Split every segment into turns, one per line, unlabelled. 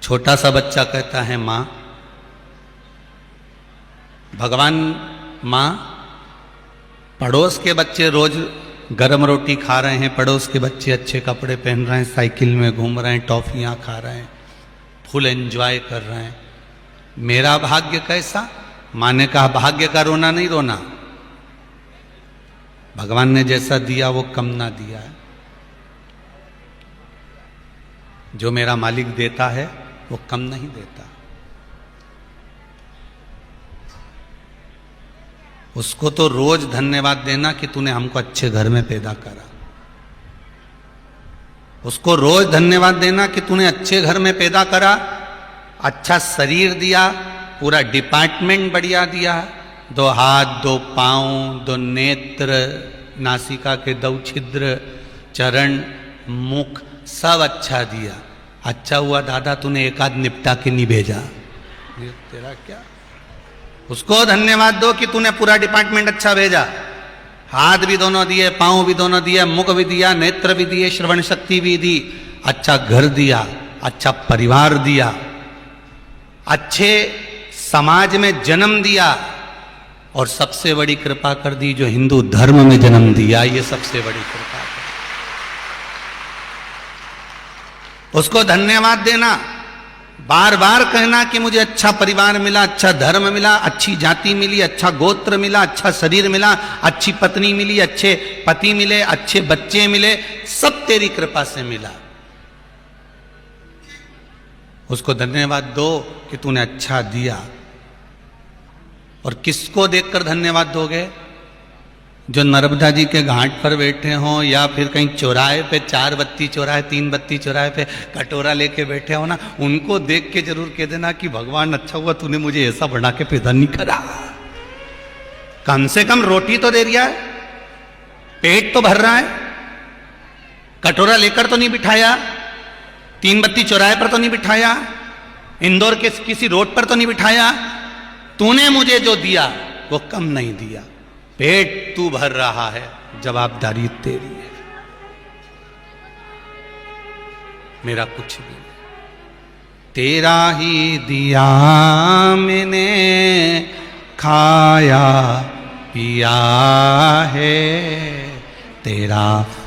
छोटा सा बच्चा कहता है माँ, भगवान माँ, पड़ोस के बच्चे रोज गरम रोटी खा रहे हैं, पड़ोस के बच्चे अच्छे कपड़े पहन रहे हैं, साइकिल में घूम रहे हैं, टॉफियाँ खा रहे हैं, फुल एंजॉय कर रहे हैं, मेरा भाग्य कैसा? माँ ने कहा भाग्य का रोना नहीं रोना, भगवान ने जैसा दिया वो कम ना दिया है। जो मेरा मालिक देता है वो कम नहीं देता। उसको तो रोज धन्यवाद देना कि तूने हमको अच्छे घर में पैदा करा। उसको रोज धन्यवाद देना कि तूने अच्छे घर में पैदा करा, अच्छा शरीर दिया, पूरा डिपार्टमेंट बढ़िया दिया, 2 हाथ 2 पांव 2 नेत्र, नासिका के 2 छिद्र, चरण, मुख सब अच्छा दिया। अच्छा हुआ दादा तूने एक आध निपटा के नहीं भेजा, तेरा क्या? उसको धन्यवाद दो कि तूने पूरा डिपार्टमेंट अच्छा भेजा। हाथ भी दोनों दिए, पांव भी दोनों दिए, मुख भी दिया, नेत्र भी दिए, श्रवण शक्ति भी दी, अच्छा घर दिया, अच्छा परिवार दिया, अच्छे समाज में जन्म दिया, और सबसे बड़ी कृपा कर दी जो हिंदू धर्म में जन्म दिया। ये सबसे बड़ी कृपा है। उसको धन्यवाद देना, बार बार कहना कि मुझे अच्छा परिवार मिला, अच्छा धर्म मिला, अच्छी जाति मिली, अच्छा गोत्र मिला, अच्छा शरीर मिला, अच्छी पत्नी मिली, अच्छे पति मिले, अच्छे बच्चे मिले, सब तेरी कृपा से मिला। उसको धन्यवाद दो कि तूने अच्छा दिया। और किसको देखकर धन्यवाद दोगे? जो नर्मदा जी के घाट पर बैठे हों, या फिर कहीं चौराहे पे 4 बत्ती चौराहे 3 बत्ती चौराहे पे कटोरा लेके बैठे हो ना, उनको देख के जरूर कह देना कि भगवान अच्छा हुआ तूने मुझे ऐसा बना के पैदा नहीं करा। कम से कम रोटी तो दे दिया है, पेट तो भर रहा है, कटोरा लेकर तो नहीं बिठाया, 3 बत्ती चौराहे पर तो नहीं बिठाया, इंदौर के किसी रोड पर तो नहीं बिठाया। तूने मुझे जो दिया वो कम नहीं दिया। पेट तू भर रहा है, जवाबदारी तेरी है, मेरा कुछ भी नहीं। तेरा ही दिया मैंने, खाया पिया है, तेरा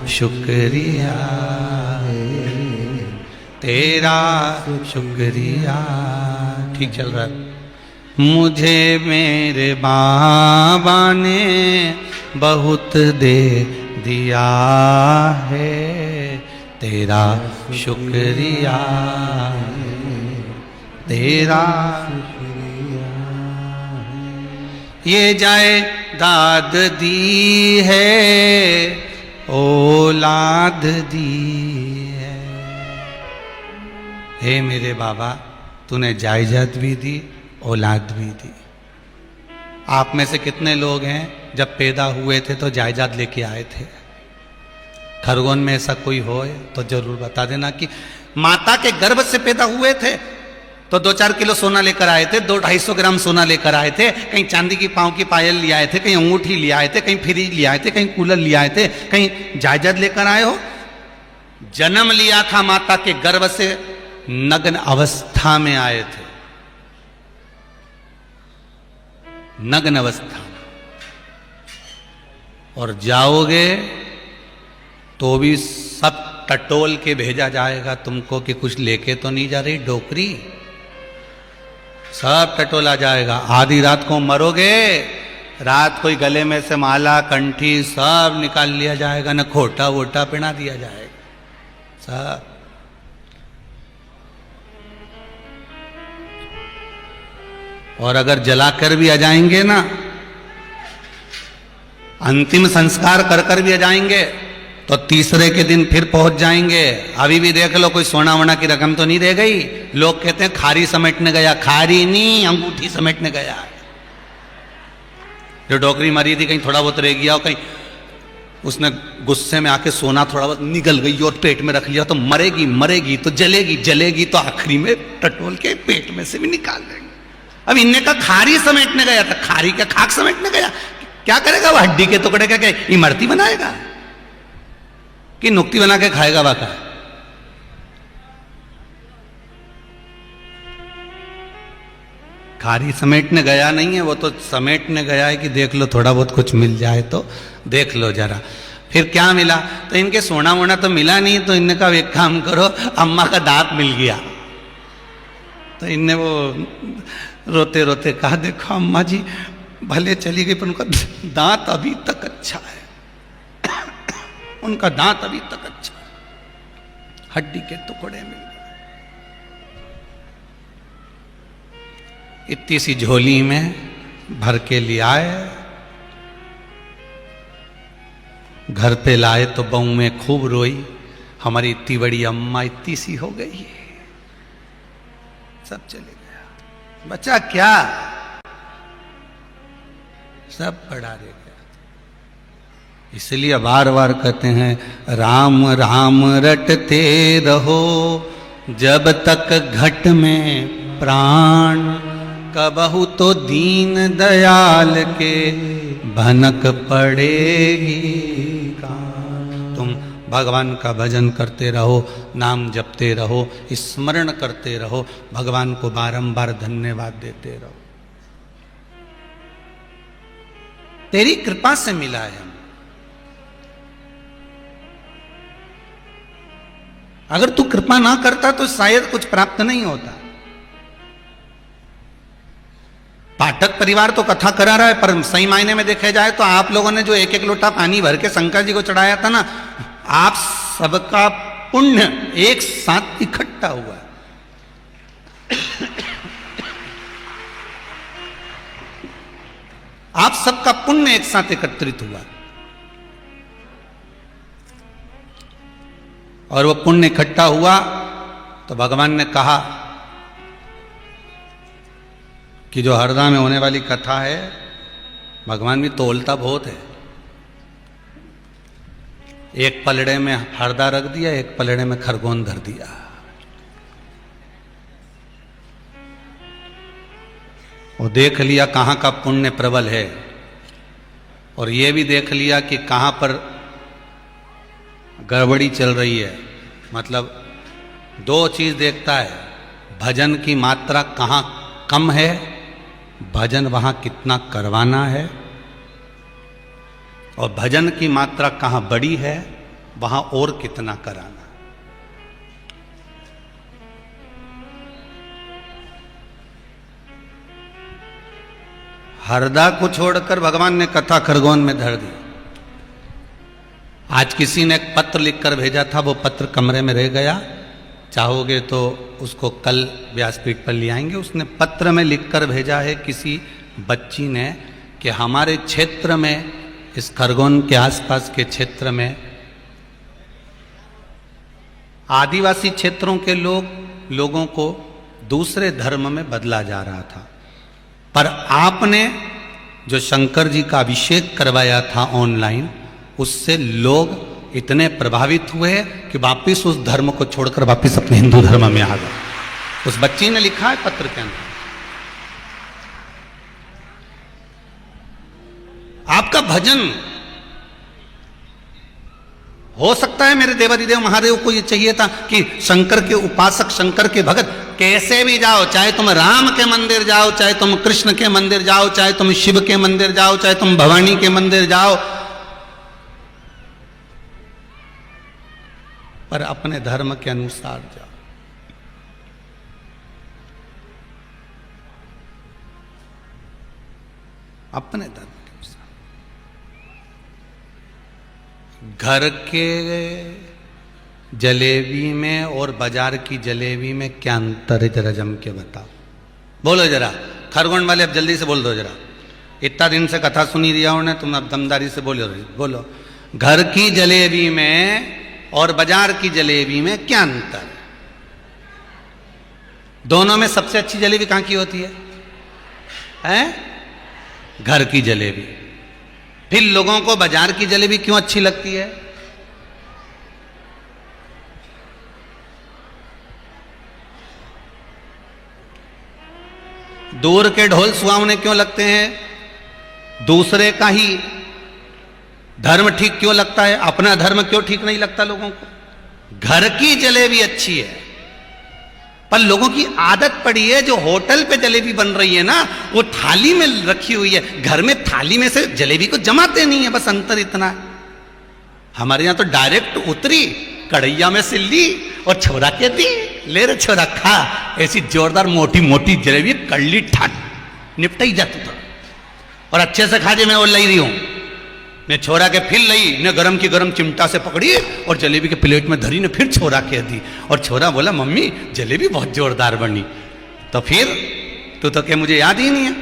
शुक्रिया है, तेरा शुक्रिया। ठीक चल रहा है। मुझे मेरे बाबा ने बहुत दे दिया है, तेरा शुक्रिया है, तेरा शुक्रिया है। ये जायदाद दी है, औलाद दी है। हे मेरे बाबा, तूने जायदाद भी दी, औलाद भी दी। आप में से कितने लोग हैं जब पैदा हुए थे तो जायदाद लेके आए थे? खरगोन में ऐसा कोई हो तो जरूर बता देना कि माता के गर्भ से पैदा हुए थे तो 2-4 किलो सोना लेकर आए थे, 200-250 ग्राम सोना लेकर आए थे, कहीं चांदी की पांव की पायल ले आए थे, कहीं अंगूठी ले आए थे, कहीं फ्रिज ले आए थे, कहीं कूलर ले आए थे, कहीं जायदाद लेकर आए हो? जन्म लिया था माता के गर्भ से, नग्न अवस्था में आए थे, नग्न अवस्था। और जाओगे तो भी सब टटोल के भेजा जाएगा तुमको कि कुछ लेके तो नहीं जा रही डोकरी, सब टटोला जाएगा। आधी रात को मरोगे, रात कोई गले में से माला कंठी सब निकाल लिया जाएगा, न खोटा वोटा पहना दिया जाएगा सब। और अगर जलाकर भी आ जाएंगे ना, अंतिम संस्कार कर कर भी आ जाएंगे तो तीसरे के दिन फिर पहुंच जाएंगे। अभी भी देख लो, कोई सोना वोना की रकम तो नहीं रह गई। लोग कहते हैं खारी समेटने गया, खारी नहीं, अंगूठी समेटने गया। जो डोकरी मरी थी कहीं थोड़ा बहुत रह गया, और कहीं उसने गुस्से में आके सोना थोड़ा बहुत निगल गई और पेट में रख लिया, तो मरेगी मरेगी तो जलेगी जलेगी तो आखिरी में टटोल के पेट में से भी निकाल देंगे। अब इनने का खारी समेटने गया था, खारी का खाक समेटने गया, क्या करेगा वो? हड्डी के टुकड़े का क्या इमरती बनाएगा कि नुक्ति बना के खाएगा? वाका भिखारी समेटने गया नहीं है, वो तो समेटने गया है कि देख लो थोड़ा बहुत कुछ मिल जाए तो देख लो जरा। फिर क्या मिला? तो इनके सोना वोना तो मिला नहीं, तो इनने कहा एक काम करो, अम्मा का दांत मिल गया। तो इनने वो रोते रोते कहा देखो अम्मा जी भले चली गई पर उनका दांत अभी तक अच्छा है, उनका दांत अभी तक अच्छा है, हड्डी के टुकड़े मिल गए। इतनी सी झोली में भर के ले आए, घर पे लाए तो बहू में खूब रोई, हमारी इतनी बड़ी अम्मा इतनी सी हो गई, सब चले गया, बचा क्या? सब पड़ा रह गया। इसलिए बार बार कहते हैं राम राम रटते रहो जब तक घट में प्राण, कबहु तो दीन दयाल के भनक पड़ेगी कान। तुम भगवान का भजन करते रहो, नाम जपते रहो, स्मरण करते रहो, भगवान को बारंबार धन्यवाद देते रहो। तेरी कृपा से मिला है हम, अगर तू कृपा ना करता तो शायद कुछ प्राप्त नहीं होता। पाठक परिवार तो कथा करा रहा है, पर सही मायने में देखा जाए तो आप लोगों ने जो एक एक लोटा पानी भर के शंकर जी को चढ़ाया था ना, आप सबका पुण्य एक साथ इकट्ठा हुआ। आप सबका पुण्य एक साथ एकत्रित हुआ, और वो पुण्य इकट्ठा हुआ तो भगवान ने कहा कि जो हरदा में होने वाली कथा है, भगवान भी तोलता बहुत है। एक पलड़े में हरदा रख दिया, एक पलड़े में खरगोन धर दिया। वो देख लिया कहाँ का पुण्य प्रबल है, और ये भी देख लिया कि कहाँ पर गड़बड़ी चल रही है। मतलब दो चीज देखता है, भजन की मात्रा कहाँ कम है, भजन वहां कितना करवाना है, और भजन की मात्रा कहां बड़ी है, वहां और कितना कराना। हरदा को छोड़कर भगवान ने कथा खरगोन में धर दी। आज किसी ने एक पत्र लिखकर भेजा था, वो पत्र कमरे में रह गया, चाहोगे तो उसको कल व्यासपीठ पर ले आएंगे। उसने पत्र में लिखकर भेजा है किसी बच्ची ने कि हमारे क्षेत्र में, इस खरगोन के आसपास के क्षेत्र में, आदिवासी क्षेत्रों के लोगों को दूसरे धर्म में बदला जा रहा था, पर आपने जो शंकर जी का अभिषेक करवाया था ऑनलाइन, उससे लोग इतने प्रभावित हुए कि वापिस उस धर्म को छोड़कर वापिस अपने हिंदू धर्म में आ गए। उस बच्ची ने लिखा है पत्र के अंदर। आपका भजन हो सकता है, मेरे देवादिदेव महादेव को ये चाहिए था कि शंकर के उपासक, शंकर के भगत कैसे भी जाओ, चाहे तुम राम के मंदिर जाओ, चाहे तुम कृष्ण के मंदिर जाओ, चाहे तुम शिव के मंदिर जाओ, चाहे तुम भवानी के मंदिर जाओ, पर अपने धर्म के अनुसार जाओ। अपने धर्म के अनुसार। घर के जलेबी में और बाजार की जलेबी में क्या अंतर है, जरा जम के बताओ। बोलो जरा, खरगोन वाले अब जल्दी से बोल दो जरा, इतना दिन से कथा सुनी दिया उन्होंने, तुम अब दमदारी से बोलो। घर की जलेबी में और बाजार की जलेबी में क्या अंतर है? दोनों में सबसे अच्छी जलेबी कहां की होती है? घर की जलेबी। फिर लोगों को बाजार की जलेबी क्यों अच्छी लगती है? दूर के ढोल सुहावने क्यों लगते हैं? दूसरे का ही धर्म ठीक क्यों लगता है? अपना धर्म क्यों ठीक नहीं लगता लोगों को? घर की जलेबी अच्छी है। पर लोगों की आदत पड़ी है, जो होटल पे जलेबी बन रही है ना, वो थाली में रखी हुई है, घर में थाली में से जलेबी को जमाते नहीं है, बस अंतर इतना है। हमारे यहां तो डायरेक्ट उतरी, कढ़ैया में से ली और छोरा के दी, ले रे छोरा खा। ऐसी जोरदार मोटी मोटी जलेबी कड़ली ठाट निपटा ही जाती था, और अच्छे से खा जे। मैं वो लाई रही हूं, ने छोरा के फिर लई, ने गरम की गरम चिमटा से पकड़ी और जलेबी के प्लेट में धरी, ने फिर छोरा के दी। और छोरा बोला मम्मी जलेबी बहुत जोरदार बनी। तो फिर तू तो क्या मुझे याद ही नहीं है,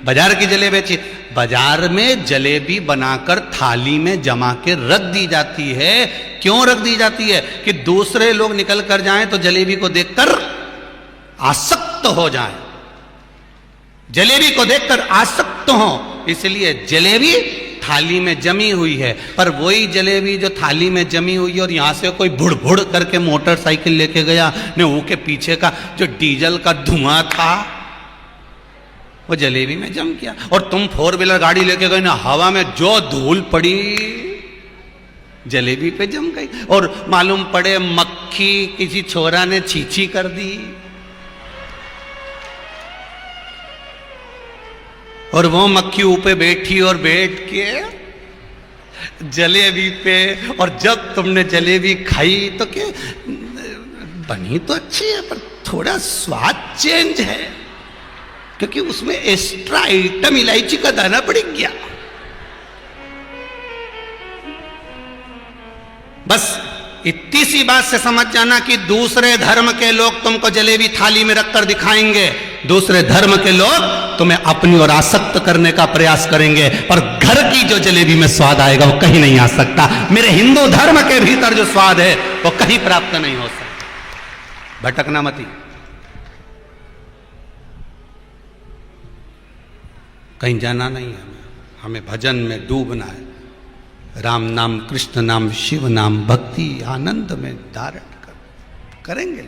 बाजार की जलेबी अच्छी। बाजार में जलेबी बनाकर थाली में जमा के रख दी जाती है। क्यों रख दी जाती है? कि दूसरे लोग निकल कर जाएं तो जलेबी को देखकर आसक्त हो जाएं, जलेबी को देखकर आसक्त हो, इसलिए जलेबी थाली में जमी हुई है। पर वही जलेबी जो थाली में जमी हुई है और यहां से कोई भुड़ भुड़ करके मोटरसाइकिल लेके गया, ने वो के पीछे का जो डीजल का धुआं था वो जलेबी में जम गया। और तुम 4 व्हीलर गाड़ी लेके गए ना, हवा में जो धूल पड़ी जलेबी पे जम गई। और मालूम पड़े मक्खी किसी छोरा ने छीछी कर दी, और वो मक्खी ऊपर बैठी और बैठ के जलेबी पे, और जब तुमने जलेबी खाई तो क्या बनी तो अच्छी है, पर थोड़ा स्वाद चेंज है, क्योंकि उसमें एक्स्ट्रा आइटम इलायची का दाना पड़ गया। बस इतनी सी बात से समझ जाना कि दूसरे धर्म के लोग तुमको जलेबी थाली में रखकर दिखाएंगे, दूसरे धर्म के लोग तुम्हें अपनी ओर आसक्त करने का प्रयास करेंगे, पर घर की जो जलेबी में स्वाद आएगा वो कहीं नहीं आ सकता। मेरे हिंदू धर्म के भीतर जो स्वाद है वो कहीं प्राप्त नहीं हो सकता। भटकना मती। कहीं जाना नहीं है, हमें भजन में डूबना है। राम नाम, कृष्ण नाम, शिव नाम, भक्ति आनंद में धारण करेंगे।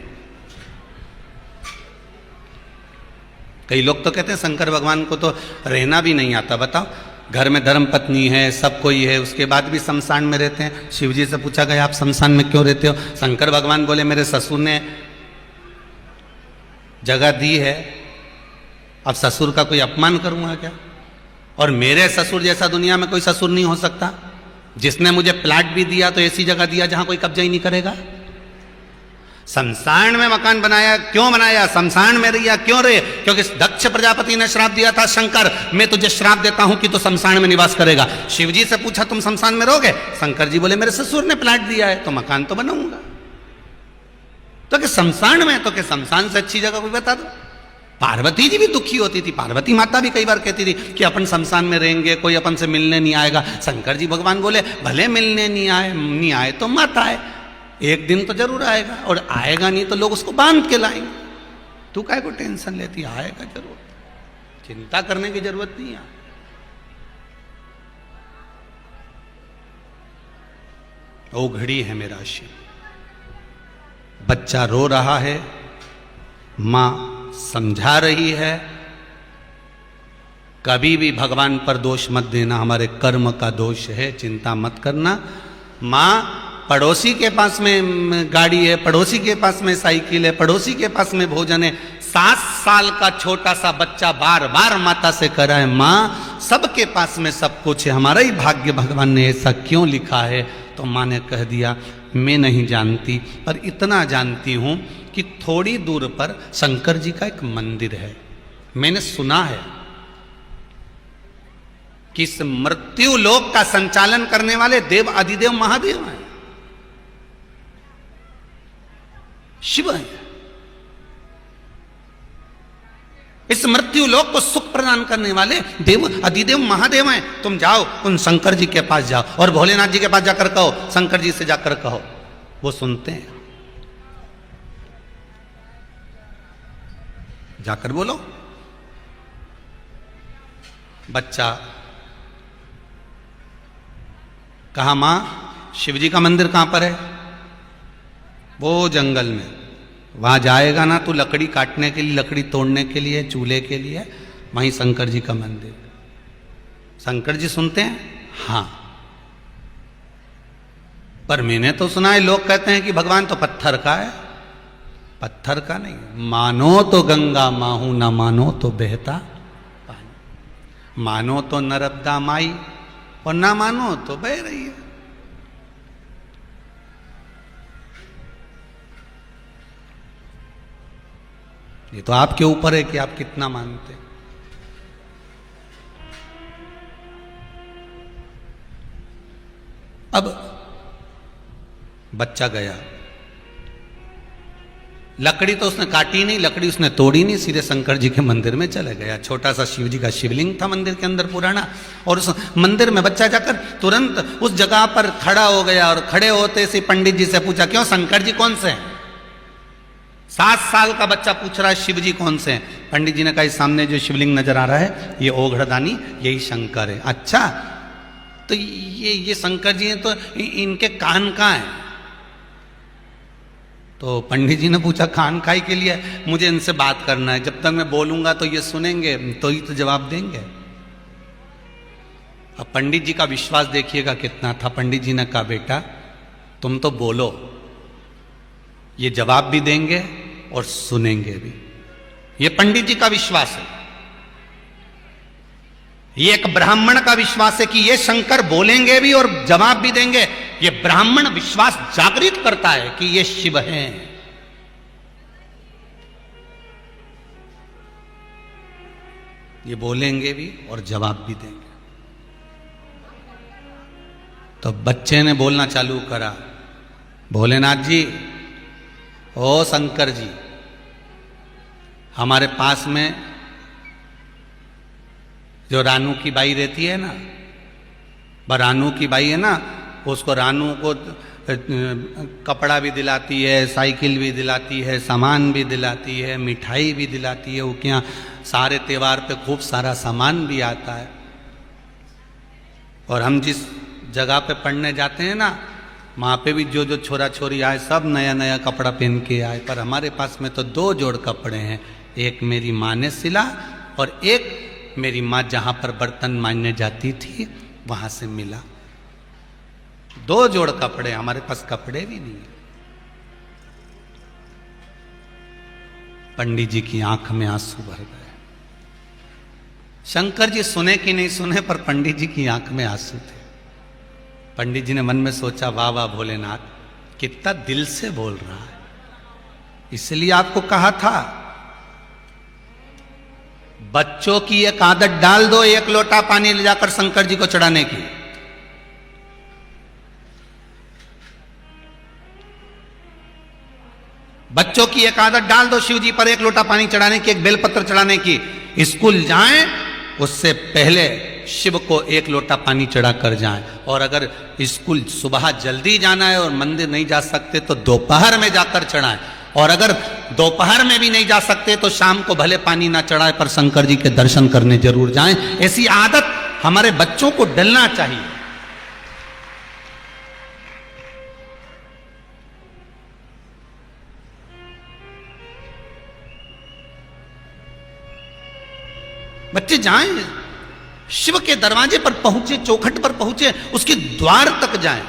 कई लोग तो कहते हैं शंकर भगवान को तो रहना भी नहीं आता। बताओ, घर में धर्म पत्नी है, सब कोई है, उसके बाद भी शमशान में रहते हैं। शिव जी से पूछा गया आप शमशान में क्यों रहते हो? शंकर भगवान बोले मेरे ससुर ने जगह दी है, अब ससुर का कोई अपमान करूंगा क्या? और मेरे ससुर जैसा दुनिया में कोई ससुर नहीं हो सकता, जिसने मुझे प्लाट भी दिया तो ऐसी जगह दिया जहां कोई कब्जा ही नहीं करेगा। शमशान में मकान बनाया, क्यों बनाया? शमशान में रहिया, क्यों रहे? क्योंकि दक्ष प्रजापति ने श्राप दिया था, शंकर मैं तुझे श्राप देता हूं कि तू शमशान में निवास करेगा। शिव जी से पूछा तुम शमशान में रहोगे? शंकर जी बोले मेरे ससुर ने प्लाट दिया है तो मकान तो बनाऊंगा। तो कि शमशान में, तो कि शमशान से अच्छी जगह कोई बता दो। पार्वती जी भी दुखी होती थी, पार्वती माता भी कई बार कहती थी कि अपन शमशान में रहेंगे, कोई अपन से मिलने नहीं आएगा। शंकर जी भगवान बोले भले मिलने नहीं आए तो मत आए, एक दिन तो जरूर आएगा, और आएगा नहीं तो लोग उसको बांध के लाएंगे। तू काहे को टेंशन लेती? आएगा जरूर, चिंता करने की जरूरत नहीं है। ओ घड़ी है मेरा शिव, बच्चा रो रहा है, मां समझा रही है, कभी भी भगवान पर दोष मत देना, हमारे कर्म का दोष है, चिंता मत करना। मां पड़ोसी के पास में गाड़ी है, पड़ोसी के पास में साइकिल है, पड़ोसी के पास में भोजन है, 7 साल का छोटा सा बच्चा बार बार माता से कह रहा है मां सबके पास में सब कुछ है, हमारा ही भाग्य भगवान ने ऐसा क्यों लिखा है? तो मां ने कह दिया मैं नहीं जानती, पर इतना जानती हूं कि थोड़ी दूर पर शंकर जी का एक मंदिर है। मैंने सुना है कि इस मृत्यु लोक का संचालन करने वाले देव अधिदेव महादेव हैं, शिव हैं। इस मृत्यु लोक को सुख प्रदान करने वाले देव अधिदेव महादेव हैं। तुम जाओ, उन शंकर जी के पास जाओ और भोलेनाथ जी के पास जाकर कहो, शंकर जी से जाकर कहो, वो सुनते हैं। जाकर बोलो। बच्चा कहा मां शिवजी का मंदिर कहां पर है? वो जंगल में। वहां जाएगा ना तो लकड़ी काटने के लिए, लकड़ी तोड़ने के लिए, चूल्हे के लिए, वहीं शंकर जी का मंदिर। शंकर जी सुनते हैं? हां। पर मैंने तो सुना है लोग कहते हैं कि भगवान तो पत्थर का है। पत्थर का नहीं, मानो तो गंगा माहू, ना मानो तो बहता पानी। मानो तो नर्मदा माई और ना मानो तो बह रही है। ये तो आपके ऊपर है कि आप कितना मानते हैं। अब बच्चा गया, लकड़ी तो उसने काटी नहीं, लकड़ी उसने तोड़ी नहीं, सीधे शंकर जी के मंदिर में चले गया। छोटा सा शिव जी का शिवलिंग था मंदिर के अंदर पुराना, और उस मंदिर में बच्चा जाकर तुरंत उस जगह पर खड़ा हो गया, और खड़े होते से पंडित जी से पूछा, क्यों शंकर जी कौन से हैं? 7 साल का बच्चा पूछ रहा है शिव जी कौन से हैं? पंडित जी ने कहा, सामने जो शिवलिंग नजर आ रहा है ये ओघड़दानी, यही शंकर है। अच्छा, तो ये शंकर जी हैं, तो इनके कान कहाँ हैं? तो पंडित जी ने पूछा, कान काहे के लिए? मुझे इनसे बात करना है, जब तक मैं बोलूंगा तो ये सुनेंगे, तो ही तो जवाब देंगे। अब पंडित जी का विश्वास देखिएगा कितना था। पंडित जी ने कहा, बेटा तुम तो बोलो, ये जवाब भी देंगे और सुनेंगे भी। ये पंडित जी का विश्वास है, ये एक ब्राह्मण का विश्वास है कि ये शंकर बोलेंगे भी और जवाब भी देंगे। ये ब्राह्मण विश्वास जागृत करता है कि ये शिव हैं। ये बोलेंगे भी और जवाब भी देंगे। तो बच्चे ने बोलना चालू करा, भोलेनाथ जी, ओ शंकर जी, हमारे पास में जो रानू की बाई रहती है ना, रानू की बाई है ना, उसको रानू को कपड़ा भी दिलाती है, साइकिल भी दिलाती है, सामान भी दिलाती है, मिठाई भी दिलाती है, वो क्या सारे त्योहार पे खूब सारा सामान भी आता है। और हम जिस जगह पे पढ़ने जाते हैं ना, वहाँ पे भी जो जो छोरा छोरी आए सब नया नया कपड़ा पहन के आए, पर हमारे पास में तो 2 जोड़ कपड़े हैं। एक मेरी माँ ने सिला और एक मेरी माँ जहाँ पर बर्तन मांजने जाती थी वहाँ से मिला। 2 जोड़ कपड़े, हमारे पास कपड़े भी नहीं है। पंडित जी की आंख में आंसू भर गए। शंकर जी सुने कि नहीं सुने, पर पंडित जी की आंख में आंसू थे। पंडित जी ने मन में सोचा, वाह वाह भोलेनाथ, कितना दिल से बोल रहा है। इसलिए आपको कहा था, बच्चों की एक आदत डाल दो, 1 लोटा पानी ले जाकर शंकर जी को चढ़ाने की। बच्चों की एक आदत डाल दो, शिव जी पर 1 लोटा पानी चढ़ाने की, 1 बेलपत्र चढ़ाने की। स्कूल जाएं उससे पहले शिव को 1 लोटा पानी चढ़ा कर जाएं। और अगर स्कूल सुबह जल्दी जाना है और मंदिर नहीं जा सकते तो दोपहर में जाकर चढ़ाएं। और अगर दोपहर में भी नहीं जा सकते तो शाम को भले पानी ना चढ़ाए, पर शंकर जी के दर्शन करने जरूर जाएं। ऐसी आदत हमारे बच्चों को डलना चाहिए। बच्चे जाएं, शिव के दरवाजे पर पहुंचे, चौखट पर पहुंचे, उसके द्वार तक जाएं।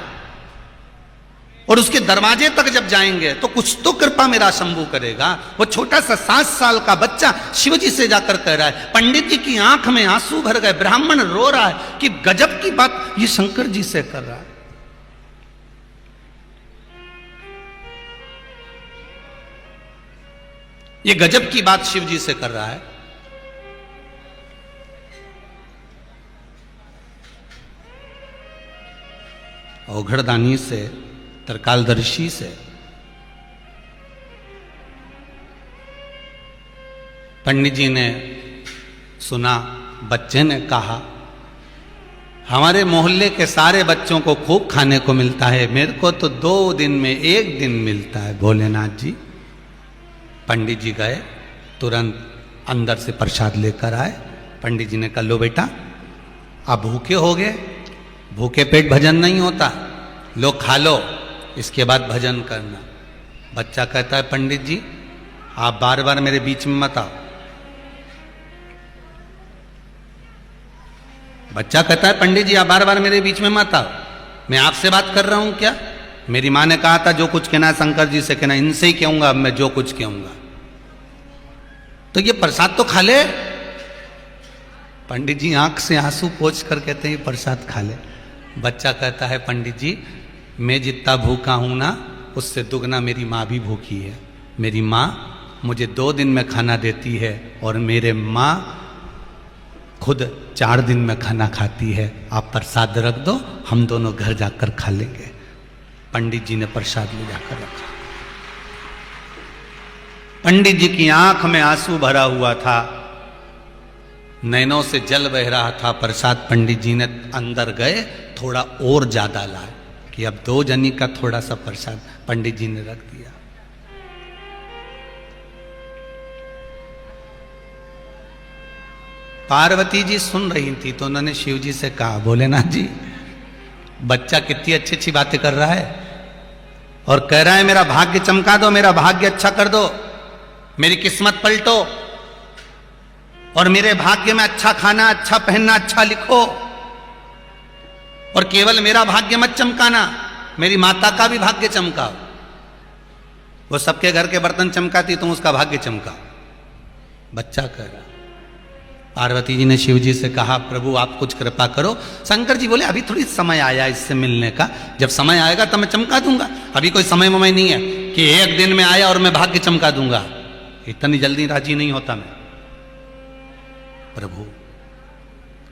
और उसके दरवाजे तक जब जाएंगे तो कुछ तो कृपा मेरा शंभू करेगा। वो छोटा सा 7 साल का बच्चा शिव जी से जाकर कह रहा है, पंडित जी की आंख में आंसू भर गए, ब्राह्मण रो रहा है कि गजब की बात ये शंकर जी से कर रहा है। ये गजब की बात शिव जी से कर रहा है। ओघड़दानी से, तरकालदर्शी से पंडित जी ने सुना, बच्चे ने कहा, हमारे मोहल्ले के सारे बच्चों को खूब खाने को मिलता है, मेरे को तो 2 दिन में 1 दिन मिलता है। भोलेनाथ जी, पंडित जी गए, तुरंत अंदर से प्रसाद लेकर आए। पंडित जी ने कहा, लो बेटा, आप भूखे हो गए, भूखे पेट भजन नहीं होता, लो खा लो, इसके बाद भजन करना। बच्चा कहता है, पंडित जी आप बार बार मेरे बीच में मत आओ। बच्चा कहता है, पंडित जी आप बार बार मेरे बीच में मत आओ, मैं आपसे बात कर रहा हूं क्या? मेरी माँ ने कहा था जो कुछ कहना है शंकर जी से कहना, इनसे ही कहूंगा अब मैं जो कुछ कहूंगा। तो ये प्रसाद तो खा ले। पंडित जी आंख से आंसू पोंछ कर कहते हैं ये प्रसाद खा ले। बच्चा कहता है पंडित जी मैं जितना भूखा हूं ना उससे दुगना मेरी माँ भी भूखी है। मेरी माँ मुझे 2 दिन में खाना देती है और मेरे माँ खुद 4 दिन में खाना खाती है। आप प्रसाद रख दो, हम दोनों घर जाकर खा लेंगे। पंडित जी ने प्रसाद ले जाकर रखा। पंडित जी की आंख में आंसू भरा हुआ था, नैनों से जल बह रहा था। प्रसाद पंडित जी ने अंदर गए, थोड़ा और ज्यादा लाए कि अब 2 जनी का थोड़ा सा प्रसाद पंडित जी ने रख दिया। पार्वती जी सुन रही थी तो उन्होंने शिव जी से कहा, भोलेनाथ जी बच्चा कितनी अच्छी अच्छी बातें कर रहा है और कह रहा है मेरा भाग्य चमका दो, मेरा भाग्य अच्छा कर दो, मेरी किस्मत पलटो और मेरे भाग्य में अच्छा खाना, अच्छा पहनना, अच्छा लिखो। और केवल मेरा भाग्य मत चमकाना, मेरी माता का भी भाग्य चमकाओ। वो सबके घर के बर्तन चमकाती, तुम उसका भाग्य चमकाओ। बच्चा कह रहा। पार्वती जी ने शिव जी से कहा, प्रभु आप कुछ कृपा करो। शंकर जी बोले अभी थोड़ी समय आया इससे मिलने का, जब समय आएगा तब मैं चमका दूंगा। अभी कोई समय वमय नहीं है कि 1 दिन में आया और मैं भाग्य चमका दूंगा। इतनी जल्दी राजी नहीं होता मैं। प्रभु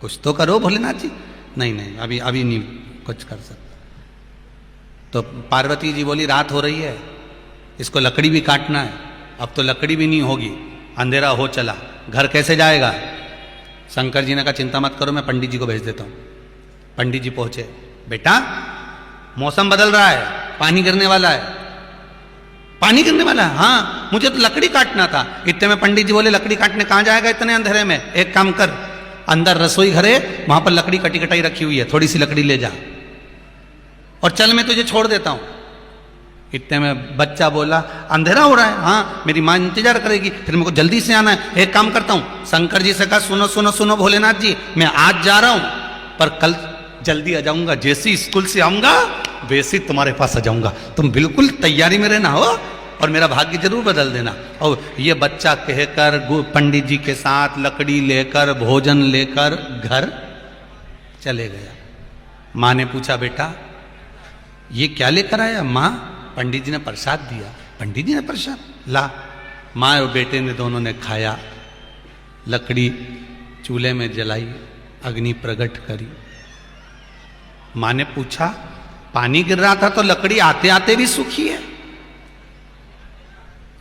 कुछ तो करो भोलेनाथ जी। नहीं नहीं अभी नहीं कुछ कर सकता। तो पार्वती जी बोली रात हो रही है, इसको लकड़ी भी काटना है। अब तो लकड़ी भी नहीं होगी, अंधेरा हो चला, घर कैसे जाएगा। शंकर जी ने कहा चिंता मत करो, मैं पंडित जी को भेज देता हूं। पंडित जी पहुंचे। बेटा मौसम बदल रहा है, पानी गिरने वाला है। पानी गिरने वाला है? हाँ मुझे तो लकड़ी काटना था। इतने में पंडित जी बोले लकड़ी काटने कहां जाएगा इतने अंधेरे में, एक काम कर अंदर रसोई घर है, वहां पर लकड़ी कटी कटाई रखी हुई है, थोड़ी सी लकड़ी ले जा और चल मैं तुझे छोड़ देता हूं। इतने में बच्चा बोला अंधेरा हो रहा है, हाँ मेरी माँ इंतजार करेगी, फिर मेरे को जल्दी से आना है। एक काम करता हूं, शंकर जी से कहा सुनो सुनो सुनो भोलेनाथ जी, मैं आज जा रहा हूं पर कल जल्दी आ जाऊंगा। जैसे स्कूल से आऊंगा वैसे तुम्हारे पास आ जाऊंगा, तुम बिल्कुल तैयारी में रहना हो और मेरा भाग्य जरूर बदल देना। और ये बच्चा कहकर पंडित जी के साथ लकड़ी लेकर भोजन लेकर घर चले गया। माँ ने पूछा बेटा ये क्या लेकर आया। माँ पंडित जी ने प्रसाद दिया। पंडित जी ने प्रसाद ला। माँ और बेटे ने दोनों ने खाया, लकड़ी चूल्हे में जलाई, अग्नि प्रकट करी। माँ ने पूछा पानी गिर रहा था तो लकड़ी आते आते भी सूखी है,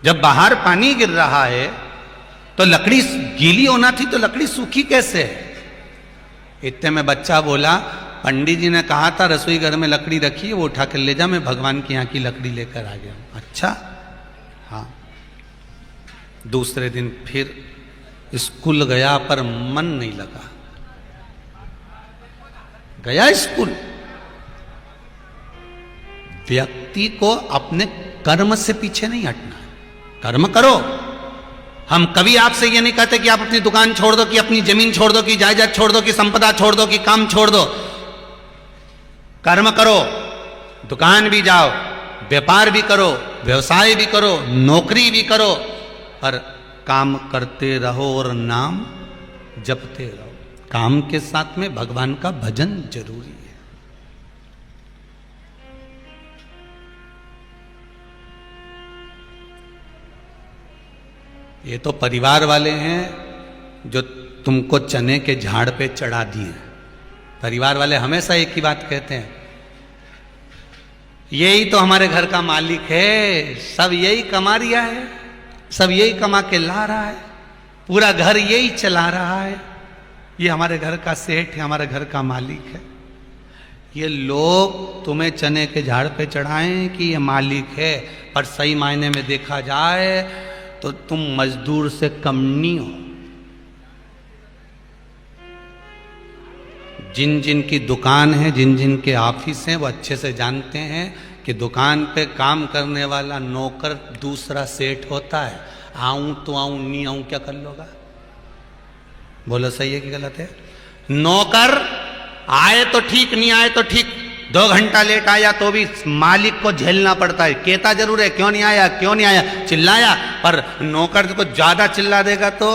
जब बाहर पानी गिर रहा है तो लकड़ी गीली होना थी तो लकड़ी सूखी कैसे है। इतने में बच्चा बोला पंडित जी ने कहा था रसोई घर में लकड़ी रखी है, वो उठा कर ले जा, मैं भगवान के यहाँ की लकड़ी लेकर आ गया। अच्छा हाँ। दूसरे दिन फिर स्कूल गया पर मन नहीं लगा। गया स्कूल। व्यक्ति को अपने कर्म से पीछे नहीं हटना है, कर्म करो। हम कभी आपसे ये नहीं कहते कि आप अपनी दुकान छोड़ दो, कि अपनी जमीन छोड़ दो, कि जायदाद छोड़ दो, कि संपदा छोड़ दो, कि काम छोड़ दो। कर्म करो, दुकान भी जाओ, व्यापार भी करो, व्यवसाय भी करो, नौकरी भी करो, पर काम करते रहो और नाम जपते रहो। काम के साथ में भगवान का भजन जरूरी है। ये तो परिवार वाले हैं जो तुमको चने के झाड़ पे चढ़ा दिए। परिवार वाले हमेशा एक ही बात कहते हैं, यही तो हमारे घर का मालिक है, सब यही कमा रिया है, सब यही कमा के ला रहा है, पूरा घर यही चला रहा है, ये हमारे घर का सेठ है, हमारे घर का मालिक है। ये लोग तुम्हें चने के झाड़ पे चढ़ाएं कि ये मालिक है, पर सही मायने में देखा जाए तो तुम मजदूर से कम नहीं हो। जिन जिन की दुकान है, जिन जिन के ऑफिस हैं, वो अच्छे से जानते हैं कि दुकान पे काम करने वाला नौकर दूसरा सेठ होता है। आऊं तो आऊं, नहीं आऊं क्या कर लोगा। बोलो सही है कि गलत है। नौकर आए तो ठीक, नहीं आए तो ठीक, 2 घंटा लेट आया तो भी मालिक को झेलना पड़ता है, कहता जरूर है क्यों नहीं आया क्यों नहीं आया, चिल्लाया, पर नौकर को ज्यादा चिल्ला देगा तो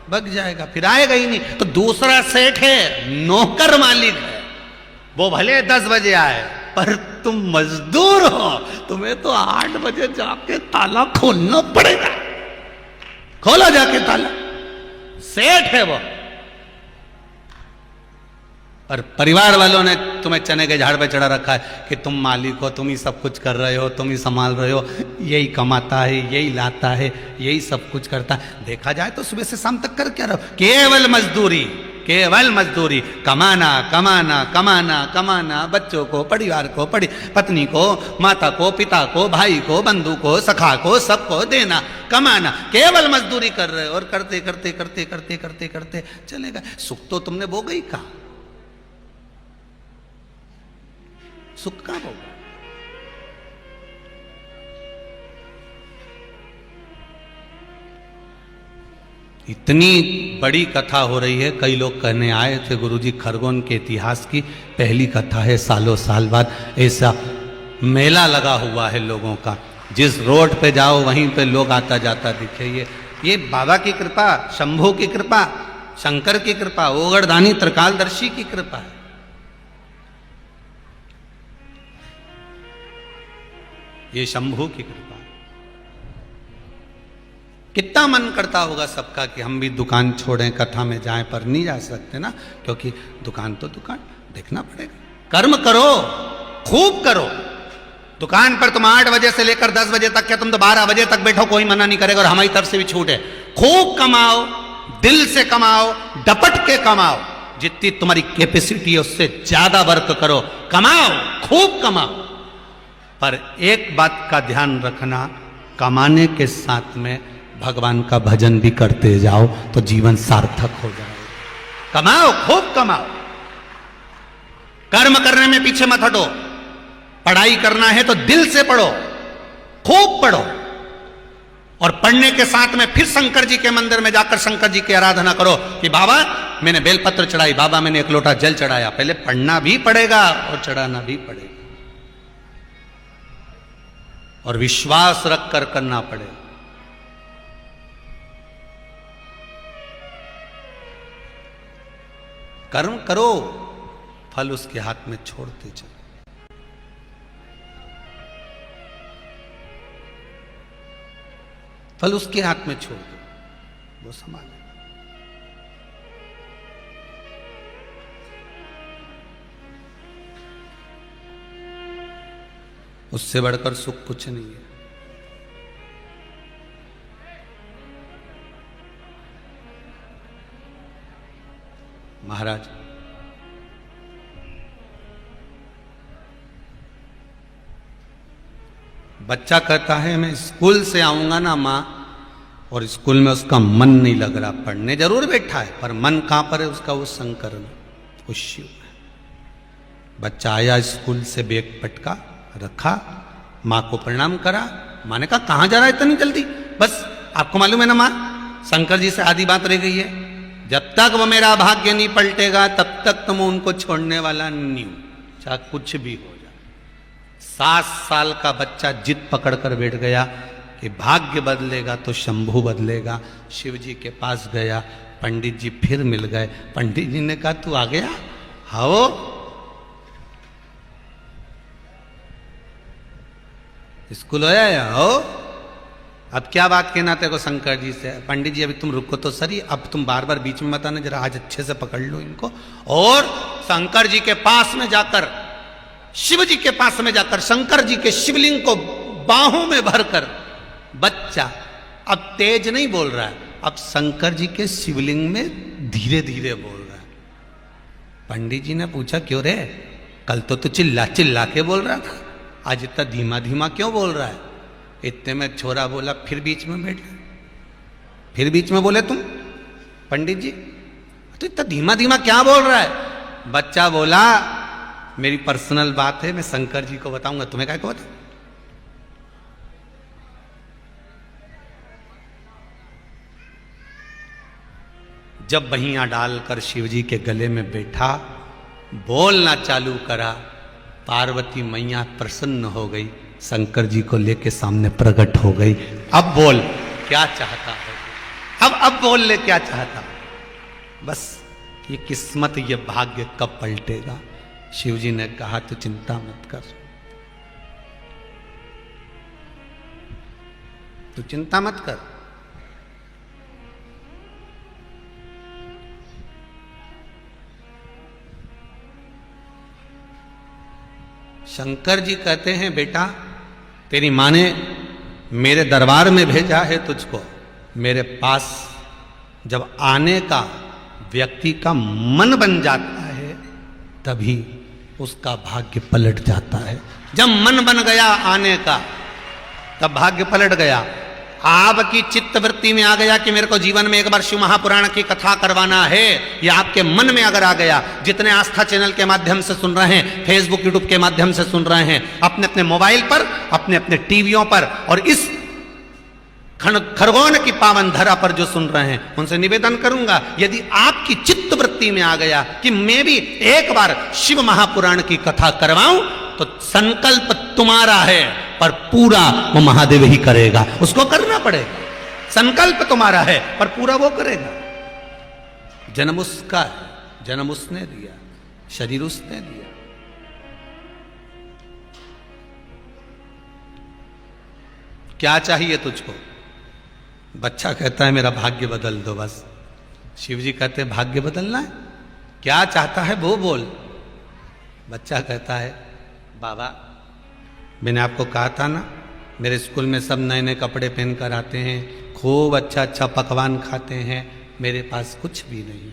बग जाएगा, फिर आएगा ही नहीं। तो दूसरा सेठ है, नौकर मालिक है, वो भले 10 बजे आए पर तुम मजदूर हो, तुम्हें तो 8 बजे जाके ताला खोलना पड़ेगा। खोलो जाके ताला, सेठ है वो। पर परिवार वालों ने तुम्हें चने के झाड़ पे चढ़ा रखा है कि तुम मालिक हो, तुम ही सब कुछ कर रहे हो, तुम ही संभाल रहे हो, यही कमाता है, यही लाता है, यही सब कुछ करता है। देखा जाए तो सुबह से शाम तक कर क्या रहो, केवल मजदूरी, केवल मजदूरी, कमाना कमाना कमाना कमाना, बच्चों को, परिवार को, पत्नी को, माता को, पिता को, भाई को, बंधु को, सखा को, सबको देना, कमाना, केवल मजदूरी कर रहे हो। और करते करते करते करते करते करते चले गए। सुख तो तुमने वो गई कहा, सुख कहां होगा। इतनी बड़ी कथा हो रही है, कई लोग कहने आए थे गुरुजी खरगोन के इतिहास की पहली कथा है, सालों साल बाद ऐसा मेला लगा हुआ है लोगों का, जिस रोड पे जाओ वहीं पे लोग आता जाता दिखे। ये बाबा की कृपा, शंभू की कृपा, शंकर की कृपा, ओगरदानी त्रिकालदर्शी की कृपा है। ये शंभू की कृपा। कितना मन करता होगा सबका कि हम भी दुकान छोड़ें, कथा में जाएं, पर नहीं जा सकते ना, क्योंकि दुकान तो दुकान, देखना पड़ेगा। कर्म करो, खूब करो। दुकान पर तुम 8 बजे से लेकर 10 बजे तक, क्या तुम तो 12 बजे तक बैठो, कोई मना नहीं करेगा, और हमारी तरफ से भी छूट है। खूब कमाओ, दिल से कमाओ, डपट के कमाओ, जितनी तुम्हारी कैपेसिटी है उससे ज्यादा वर्क करो, कमाओ, खूब कमाओ। पर एक बात का ध्यान रखना, कमाने के साथ में भगवान का भजन भी करते जाओ तो जीवन सार्थक हो जाएगा। कमाओ, खूब कमाओ, कर्म करने में पीछे मत हटो। पढ़ाई करना है तो दिल से पढ़ो, खूब पढ़ो, और पढ़ने के साथ में फिर शंकर जी के मंदिर में जाकर शंकर जी की आराधना करो कि बाबा मैंने बेलपत्र चढ़ाई, बाबा मैंने 1 लोटा जल चढ़ाया। पहले पढ़ना भी पड़ेगा और चढ़ाना भी पड़ेगा, और विश्वास रखकर करना पड़ेगा। कर्म करो, फल उसके हाथ में छोड़ते चलो। फल उसके हाथ में छोड़ दो, वो संभाले। उससे बढ़कर सुख कुछ नहीं है। महाराज, बच्चा कहता है मैं स्कूल से आऊंगा ना माँ, और स्कूल में उसका मन नहीं लग रहा, पढ़ने जरूर बैठा है पर मन कहां पर है उसका, वो शंकर में, वो शिव में। बच्चा आया स्कूल से, बैग पटका रखा, माँ को प्रणाम करा। माँ ने कहा कहां जा रहा है इतनी जल्दी? बस आपको मालूम है ना माँ, शंकर जी से आधी बात रह गई है, जब तक वो मेरा भाग्य नहीं पलटेगा तब तक तो मैं उनको छोड़ने वाला नहीं हूं, चाहे कुछ भी हो जाए। 7 साल का बच्चा जिद पकड़ कर बैठ गया कि भाग्य बदलेगा तो शंभू बदलेगा। शिव जी के पास गया, पंडित जी फिर मिल गए। पंडित जी ने कहा तू आ गया? हाँ, स्कूल आया हो, अब क्या बात कहना तेरे को शंकर जी से? पंडित जी अभी तुम रुको तो सही, अब तुम बार बार बीच में मत आना, जरा आज अच्छे से पकड़ लो इनको। और शंकर जी के पास में जाकर, शिव जी के पास में जाकर शंकर जी के शिवलिंग को बाहों में भरकर बच्चा अब तेज नहीं बोल रहा है, अब शंकर जी के शिवलिंग में धीरे धीरे बोल रहा है। पंडित जी ने पूछा क्यों रे, कल तो तू चिल्ला चिल्ला के बोल रहा था, आज इतना धीमा धीमा क्यों बोल रहा है? इतने में छोरा बोला, फिर बीच में बैठ गए, फिर बीच में बोले तुम पंडित जी तो इतना धीमा धीमा क्या बोल रहा है? बच्चा बोला मेरी पर्सनल बात है, मैं शंकर जी को बताऊंगा, तुम्हें क्या को बता? जब बहियां डालकर शिव जी के गले में बैठा, बोलना चालू करा, पार्वती मैया प्रसन्न हो गई, शंकर जी को लेके सामने प्रकट हो गई। अब बोल क्या चाहता है, अब बोल ले क्या चाहता। बस ये किस्मत, ये भाग्य कब पलटेगा। शिव जी ने कहा तू चिंता मत कर, तू चिंता मत कर। शंकर जी कहते हैं बेटा तेरी माँ ने मेरे दरबार में भेजा है तुझको। मेरे पास जब आने का व्यक्ति का मन बन जाता है तभी उसका भाग्य पलट जाता है। जब मन बन गया आने का तब भाग्य पलट गया। आपकी चित्तवृत्ति में आ गया कि मेरे को जीवन में एक बार शिव महापुराण की कथा करवाना है, या आपके मन में अगर आ गया, जितने आस्था चैनल के माध्यम से सुन रहे हैं, फेसबुक यूट्यूब के माध्यम से सुन रहे हैं, अपने अपने मोबाइल पर, अपने अपने टीवियों पर और इस खरगोन की पावन धरा पर जो सुन रहे हैं, उनसे निवेदन करूंगा यदि आपकी चित्तवृत्ति में आ गया कि मैं भी एक बार शिव महापुराण की कथा करवाऊं, तो संकल्प तुम्हारा है पर पूरा वो महादेव ही करेगा। उसको करना पड़ेगा। संकल्प तुम्हारा है पर पूरा वो करेगा। जन्म उसका है, जन्म उसने दिया, शरीर उसने दिया। क्या चाहिए तुझको? बच्चा कहता है मेरा भाग्य बदल दो बस। शिव जी कहते हैं भाग्य बदलना है? क्या चाहता है वो बोल। बच्चा कहता है बाबा मैंने आपको कहा था ना, मेरे स्कूल में सब नए नए कपड़े पहन कर आते हैं, खूब अच्छा अच्छा पकवान खाते हैं, मेरे पास कुछ भी नहीं।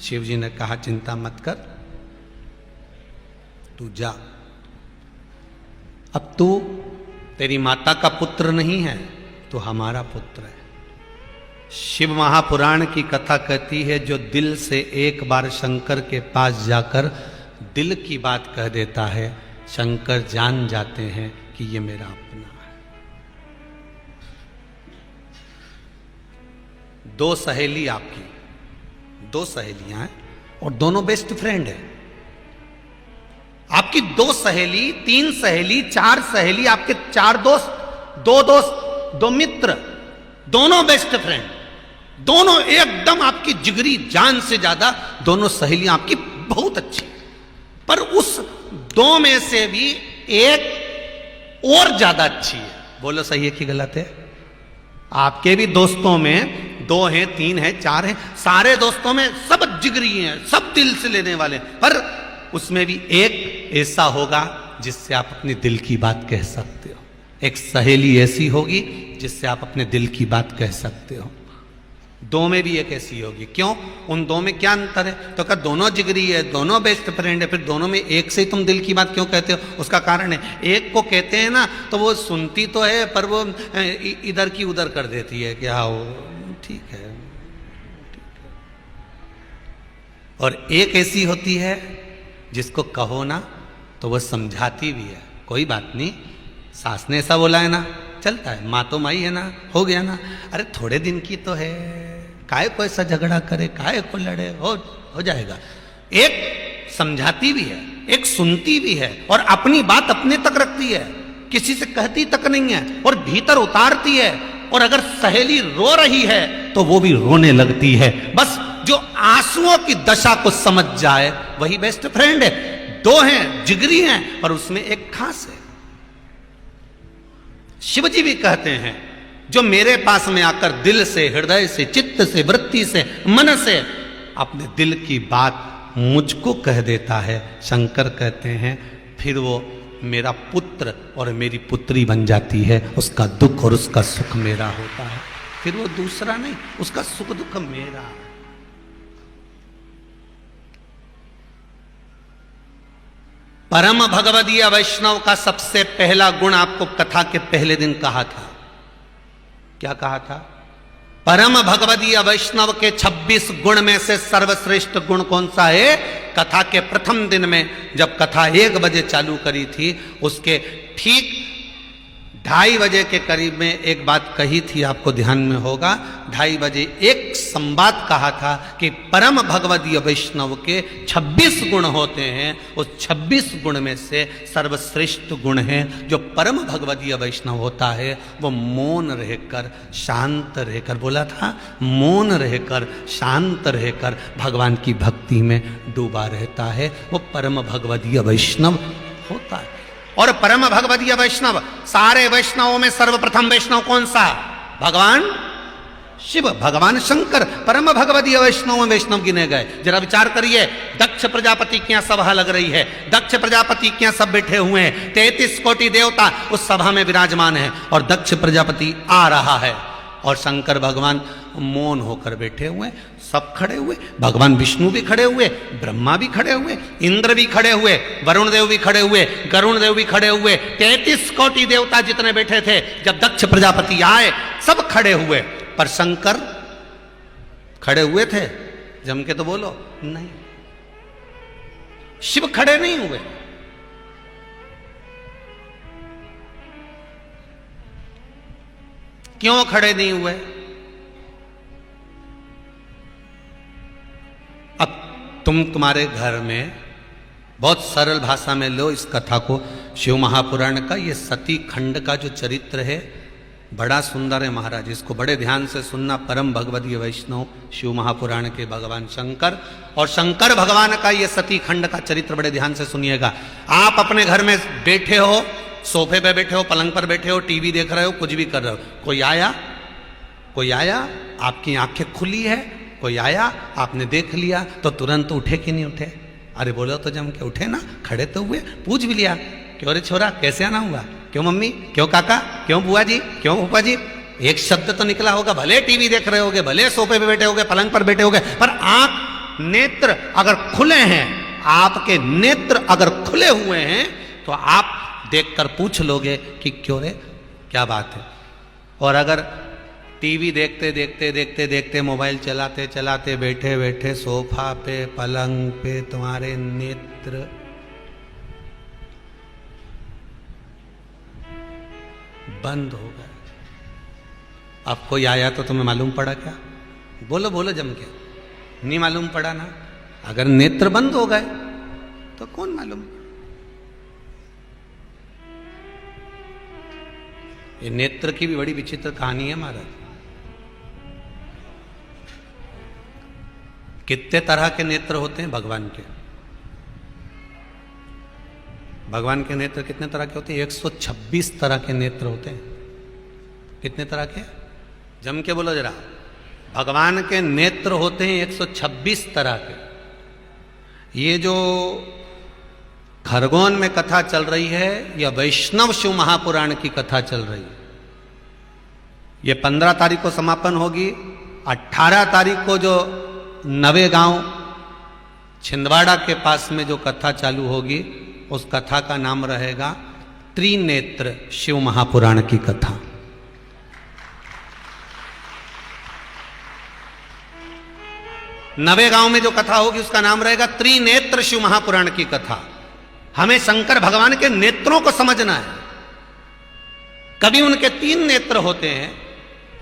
शिव जी ने कहा चिंता मत कर, तू जा। अब तू तेरी माता का पुत्र नहीं है, तू हमारा पुत्र है। शिव महापुराण की कथा कहती है जो दिल से एक बार शंकर के पास जाकर दिल की बात कह देता है, शंकर जान जाते हैं कि ये मेरा अपना है। दो सहेली आपकी, दो सहेलियां हैं और दोनों बेस्ट फ्रेंड है। आपकी दो सहेली, तीन सहेली, चार सहेली, आपके चार दोस्त, दो दोस्त, दो मित्र, दोनों बेस्ट फ्रेंड, दोनों एकदम आपकी जिगरी जान से ज्यादा दोनों सहेलियां आपकी बहुत अच्छी। पर उस दो में से भी एक और ज्यादा अच्छी है। बोलो सही है कि गलत है? आपके भी दोस्तों में दो हैं, तीन हैं, चार हैं, सारे दोस्तों में सब जिगरी हैं, सब दिल से लेने वाले हैं, पर उसमें भी एक ऐसा होगा जिससे आप अपने दिल की बात कह सकते हो। एक सहेली ऐसी होगी जिससे आप अपने दिल की बात कह सकते हो। दो में भी एक ऐसी होगी। क्यों? उन दो में क्या अंतर है? तो क्या दोनों जिगरी है, दोनों बेस्ट फ्रेंड है, फिर दोनों में एक से ही तुम दिल की बात क्यों कहते हो? उसका कारण है, एक को कहते हैं ना तो वो सुनती तो है पर वो इधर की उधर कर देती है कि हाँ वो ठीक है, ठीक है। और एक ऐसी होती है जिसको कहो ना तो वो समझाती भी है, कोई बात नहीं, सास ने ऐसा बोला है ना, चलता है, माँ तो माई है ना, हो गया ना, अरे थोड़े दिन की तो है, काहे को ऐसा झगड़ा करे, काहे को लड़े, हो जाएगा। एक समझाती भी है, एक सुनती भी है और अपनी बात अपने तक रखती है, किसी से कहती तक नहीं है और भीतर उतारती है। और अगर सहेली रो रही है तो वो भी रोने लगती है। बस जो आंसुओं की दशा को समझ जाए वही बेस्ट फ्रेंड है। दो हैं, जिगरी हैं, पर उसमें एक खास है। शिवजी भी कहते हैं जो मेरे पास में आकर दिल से, हृदय से, चित्त से, वृत्ति से, मन से अपने दिल की बात मुझको कह देता है, शंकर कहते हैं फिर वो मेरा पुत्र और मेरी पुत्री बन जाती है। उसका दुख और उसका सुख मेरा होता है, फिर वो दूसरा नहीं, उसका सुख दुख मेरा। परम भगवदीय वैष्णव का सबसे पहला गुण आपको कथा के पहले दिन कहा था। क्या कहा था? परम भगवदीय वैष्णव के 26 गुण में से सर्वश्रेष्ठ गुण कौन सा है? कथा के प्रथम दिन में जब कथा 1 बजे चालू करी थी, उसके ठीक 2:30 बजे के करीब में एक बात कही थी, आपको ध्यान में होगा। 2:30 बजे एक संवाद कहा था कि परम भगवदीय वैष्णव के 26 गुण होते हैं। उस 26 गुण में से सर्वश्रेष्ठ गुण है जो परम भगवदीय वैष्णव होता है, वो मौन रहकर, शांत रहकर, बोला था मौन रहकर, शांत रहकर भगवान की भक्ति में डूबा रहता है, वो परम भगवदीय वैष्णव होता है। और परम भगवदीय वैष्णव, सारे वैष्णवों में सर्वप्रथम वैष्णव कौन सा? भगवान शिव, भगवान शंकर परम भगवदीय वैष्णव में वैष्णव गिने गए। जरा विचार करिए, दक्ष प्रजापति की यहाँ सभा लग रही है, दक्ष प्रजापति के यहाँ सब बैठे हुए हैं, 33 कोटि देवता उस सभा में विराजमान है, और दक्ष प्रजापति आ रहा है और शंकर भगवान मौन होकर बैठे हुए, सब खड़े हुए, भगवान विष्णु भी खड़े हुए, ब्रह्मा भी खड़े हुए, इंद्र भी खड़े हुए, वरुण देव भी खड़े हुए, गरुण देव भी खड़े हुए, 33 कोटि देवता जितने बैठे थे, जब दक्ष प्रजापति आए सब खड़े हुए, पर शंकर खड़े हुए थे? जम के तो बोलो, नहीं, शिव खड़े नहीं हुए। क्यों खड़े नहीं हुए? अब तुम्हारे घर में बहुत सरल भाषा में लो इस कथा को, शिव महापुराण का ये सती खंड का जो चरित्र है बड़ा सुंदर है महाराज, इसको बड़े ध्यान से सुनना। परम भगवदीय वैष्णव शिव महापुराण के भगवान शंकर, और शंकर भगवान का ये सती खंड का चरित्र बड़े ध्यान से सुनिएगा। आप अपने घर में बैठे हो, सोफे पे बैठे हो, पलंग पर बैठे हो, टीवी देख रहे हो, कुछ भी कर रहे हो, कोई आया, आपकी आंखें खुली है, कोई आया, आपने देख लिया तो तुरंत उठे कि नहीं उठे? अरे बोलो तो जम के उठे ना, खड़े तो हुए, पूछ भी लिया, क्यों रे छोरा कैसे आना हुआ, क्यों मम्मी, क्यों काका, क्यों बुआ जी, क्यों फूफा जी, एक शब्द तो निकला होगा। भले टीवी देख रहे होगे, भले सोफे पे बैठे होगे, पलंग पर बैठे होगे, पर आंख नेत्र अगर खुले हैं, आपके नेत्र अगर खुले हुए हैं तो आप देखकर पूछ लोगे कि क्यों रे, क्या बात है। और अगर टीवी देखते मोबाइल चलाते बैठे सोफा पे, पलंग पे तुम्हारे नेत्र बंद हो गए, अब कोई आया तो तुम्हें मालूम पड़ा क्या? बोलो जम के, नहीं मालूम पड़ा ना। अगर नेत्र बंद हो गए तो कौन मालूम। ये नेत्र की भी बड़ी विचित्र कहानी है महाराज। कितने तरह के नेत्र होते हैं भगवान के? भगवान के नेत्र कितने तरह के होते हैं? 126 तरह के नेत्र होते हैं। कितने तरह के? जम के बोलो जरा। भगवान के नेत्र होते हैं 126 तरह के। ये जो खरगोन में कथा चल रही है, यह वैष्णव शिव महापुराण की कथा चल रही है। ये 15 तारीख को समापन होगी। 18 तारीख को जो नवेगांव छिंदवाड़ा के पास में जो कथा चालू होगी, उस कथा का नाम रहेगा त्रिनेत्र शिव महापुराण की कथा। नवेगांव में जो कथा होगी उसका नाम रहेगा त्रिनेत्र शिव महापुराण की कथा। हमें शंकर भगवान के नेत्रों को समझना है। कभी उनके 3 नेत्र होते हैं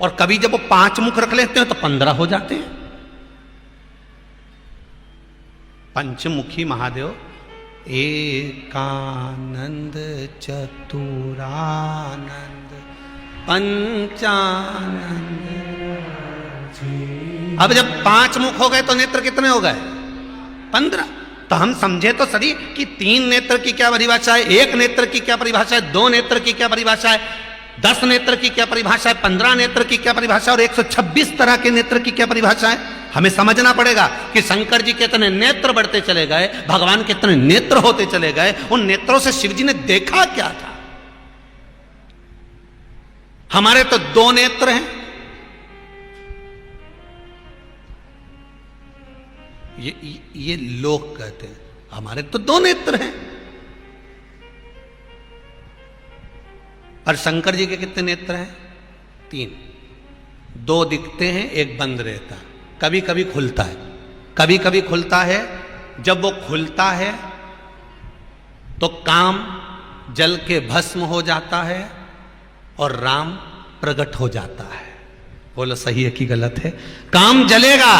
और कभी जब वो 5 मुख रख लेते हैं तो 15 हो जाते हैं। पंचमुखी महादेव, एकानंद चतुरानंद पंचानंद। अब जब 5 मुख हो गए तो नेत्र कितने हो गए? 15। तो हम समझे तो सही कि 3 नेत्र की क्या परिभाषा है, 1 नेत्र की क्या परिभाषा है, 2 नेत्र की क्या परिभाषा है, 10 नेत्र की क्या परिभाषा है, 15 नेत्र की क्या परिभाषा है और 126 तरह के नेत्र की क्या परिभाषा है। हमें समझना पड़ेगा कि शंकर जी कितने नेत्र बढ़ते चले गए, भगवान कितने नेत्र होते चले गए। उन नेत्रों से शिव जी ने देखा क्या था? हमारे तो 2 नेत्र हैं। ये लोग कहते हैं हमारे तो 2 नेत्र हैं। और शंकर जी के कितने नेत्र हैं? 3। 2 दिखते हैं, 1 बंद रहता है। कभी कभी खुलता है, कभी कभी खुलता है। जब वो खुलता है तो काम जल के भस्म हो जाता है और राम प्रकट हो जाता है। बोलो सही है कि गलत है? काम जलेगा,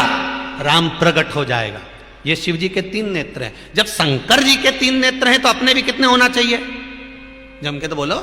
राम प्रकट हो जाएगा। ये शिव जी के 3 नेत्र हैं। जब शंकर जी के 3 नेत्र हैं तो अपने भी कितने होना चाहिए? जम के तो बोलो,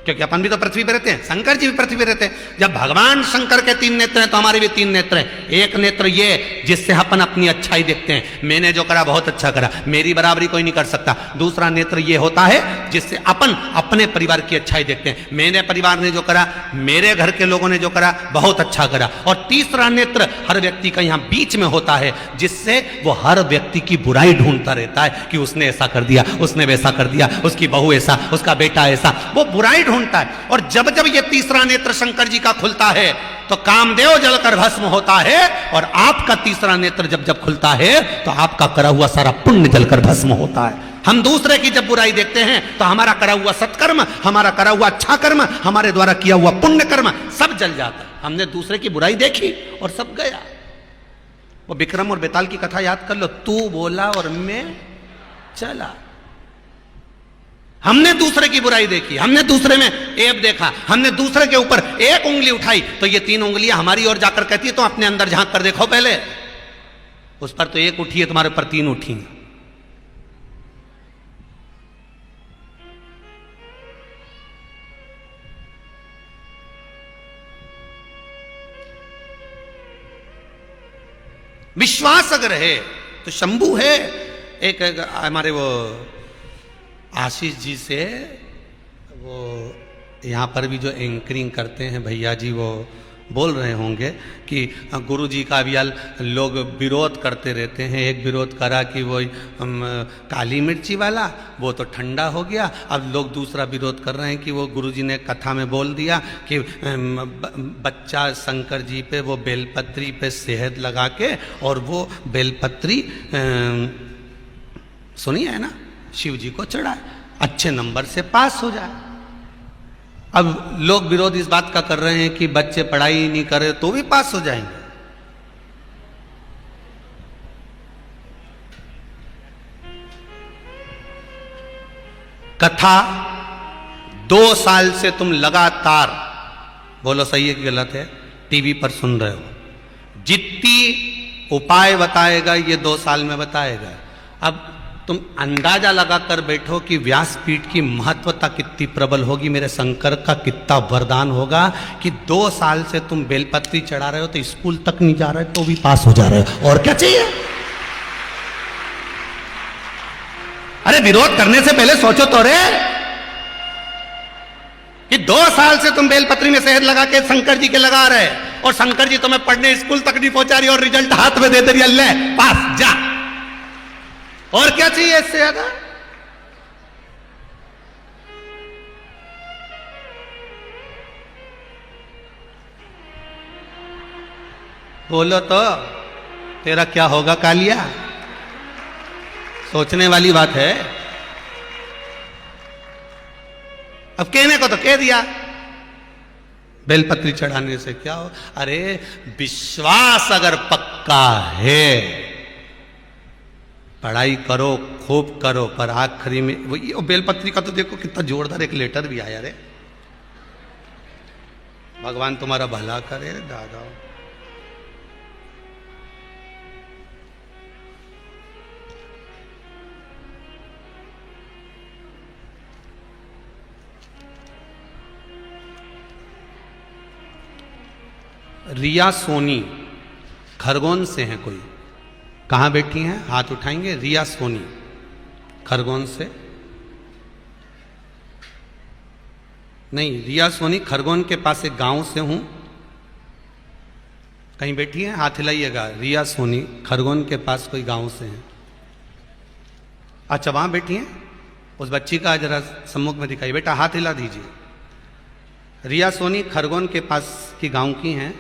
क्योंकि अपन भी तो पृथ्वी पे रहते हैं, शंकर जी भी पृथ्वी पे रहते हैं। जब भगवान शंकर के 3 नेत्र हैं तो हमारे भी 3 नेत्र हैं। एक नेत्र ये जिससे अपन अपनी अच्छाई देखते हैं, मैंने जो करा बहुत अच्छा करा, मेरी बराबरी कोई नहीं कर सकता। दूसरा नेत्र ये होता है जिससे अपन अपने परिवार की अच्छाई देखते हैं, मेरे परिवार ने जो करा, मेरे घर के लोगों ने जो करा बहुत अच्छा करा। और तीसरा नेत्र हर व्यक्ति का यहाँ बीच में होता है, जिससे वो हर व्यक्ति की बुराई ढूंढता रहता है कि उसने ऐसा कर दिया, उसने वैसा कर दिया, उसकी बहू ऐसा, उसका बेटा ऐसा, वो बुराई ढूंढता है। और जब जब ये तीसरा नेत्र शंकर जी का खुलता है तो कामदेव जलकर भस्म होता है, और आपका तीसरा नेत्र जब जब खुलता है तो आपका करा हुआ सारा पुण्य जलकर भस्म होता है। हम दूसरे की जब बुराई देखते हैं तो हमारा करा हुआ सत्कर्म, हमारा करा हुआ अच्छा कर्म, हमारे द्वारा किया हुआ पुण्य कर्म सब जल जाता है। हमने दूसरे की बुराई देखी और सब गया। वो विक्रम और बेताल की कथा याद कर लो, तू बोला और मैं चला। हमने दूसरे की बुराई देखी, हमने दूसरे में ऐब देखा, हमने दूसरे के ऊपर एक उंगली उठाई तो ये 3 उंगलियां हमारी ओर जाकर कहती है तो अपने अंदर झांक कर देखो पहले। उस पर तो एक उठी है, तुम्हारे ऊपर 3 उठी हैं। विश्वास अगर है तो शंभू है। एक हमारे वो आशीष जी से, वो यहाँ पर भी जो एंकरिंग करते हैं भैया जी, वो बोल रहे होंगे कि गुरु जी का भी लोग विरोध करते रहते हैं। एक विरोध करा कि वो काली मिर्ची वाला, वो तो ठंडा हो गया। अब लोग दूसरा विरोध कर रहे हैं कि वो गुरु जी ने कथा में बोल दिया कि बच्चा शंकर जी पे वो बेलपत्री पे शहद लगा के और वो बेलपत्री सुनी है ना, शिव जी को चढ़ाए, अच्छे नंबर से पास हो जाए। अब लोग विरोध इस बात का कर रहे हैं कि बच्चे पढ़ाई नहीं करे तो भी पास हो जाएंगे। कथा 2 साल से तुम लगातार, बोलो सही है कि गलत है, टीवी पर सुन रहे हो। जितनी उपाय बताएगा ये 2 साल में बताएगा। अब तुम अंदाजा लगाकर बैठो कि व्यासपीठ की महत्वता कितनी प्रबल होगी, मेरे शंकर का कितना वरदान होगा कि 2 साल से तुम बेलपत्री चढ़ा रहे हो तो स्कूल तक नहीं जा रहे तो भी पास हो जा रहे हो। और क्या चाहिए? अरे विरोध करने से पहले सोचो तो रे कि 2 साल से तुम बेलपत्री में शहद लगा के शंकर जी के लगा रहे, और शंकर जी तुम्हें पढ़ने स्कूल तक नहीं पहुंचा रही और रिजल्ट हाथ में दे रही, अल्लाह पास जा। और क्या चाहिए इससे ज्यादा? बोलो तो तेरा क्या होगा कालिया? सोचने वाली बात है। अब कहने को तो कह दिया, बेलपत्री चढ़ाने से क्या हो? अरे विश्वास अगर पक्का है, पढ़ाई करो, खूब करो, पर आखिरी में वो बेलपत्री का तो देखो कितना जोरदार एक लेटर भी आया रे। भगवान तुम्हारा भला करे दादा। रिया सोनी खरगोन से हैं कोई? कहाँ बैठी हैं? हाथ उठाएंगे। रिया सोनी खरगोन से नहीं, रिया सोनी खरगोन के पास एक गांव से हूं। कहीं बैठी हैं? हाथ हिलाइएगा। रिया सोनी खरगोन के पास कोई गांव से हैं। अच्छा वहां बैठी हैं। उस बच्ची का जरा सम्मुख में दिखाइए बेटा, हाथ हिला दीजिए। रिया सोनी खरगोन के पास की गांव की हैं।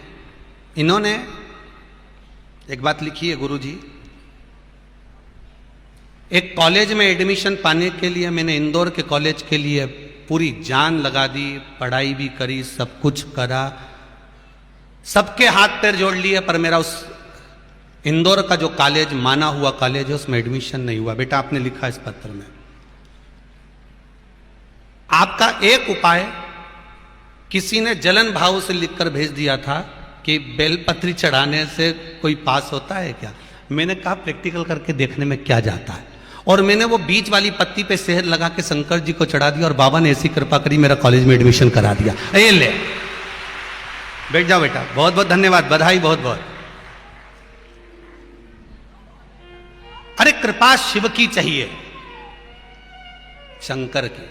इन्होंने एक बात लिखी है, गुरुजी एक कॉलेज में एडमिशन पाने के लिए मैंने इंदौर के कॉलेज के लिए पूरी जान लगा दी, पढ़ाई भी करी, सब कुछ करा, सबके हाथ पैर जोड़ लिए, पर मेरा उस इंदौर का जो कॉलेज माना हुआ कॉलेज है उसमें एडमिशन नहीं हुआ। बेटा आपने लिखा इस पत्र में, आपका एक उपाय किसी ने जलन भाव से लिखकर भेज दिया था कि बेलपत्री चढ़ाने से कोई पास होता है क्या। मैंने कहा प्रैक्टिकल करके देखने में क्या जाता है। और मैंने वो बीच वाली पत्ती पे शहद लगा के शंकर जी को चढ़ा दिया और बाबा ने ऐसी कृपा करी, मेरा कॉलेज में एडमिशन करा दिया। ये ले, बैठ जाओ बेटा, बहुत बहुत धन्यवाद, बधाई बहुत बहुत। अरे कृपा शिव की चाहिए, शंकर की।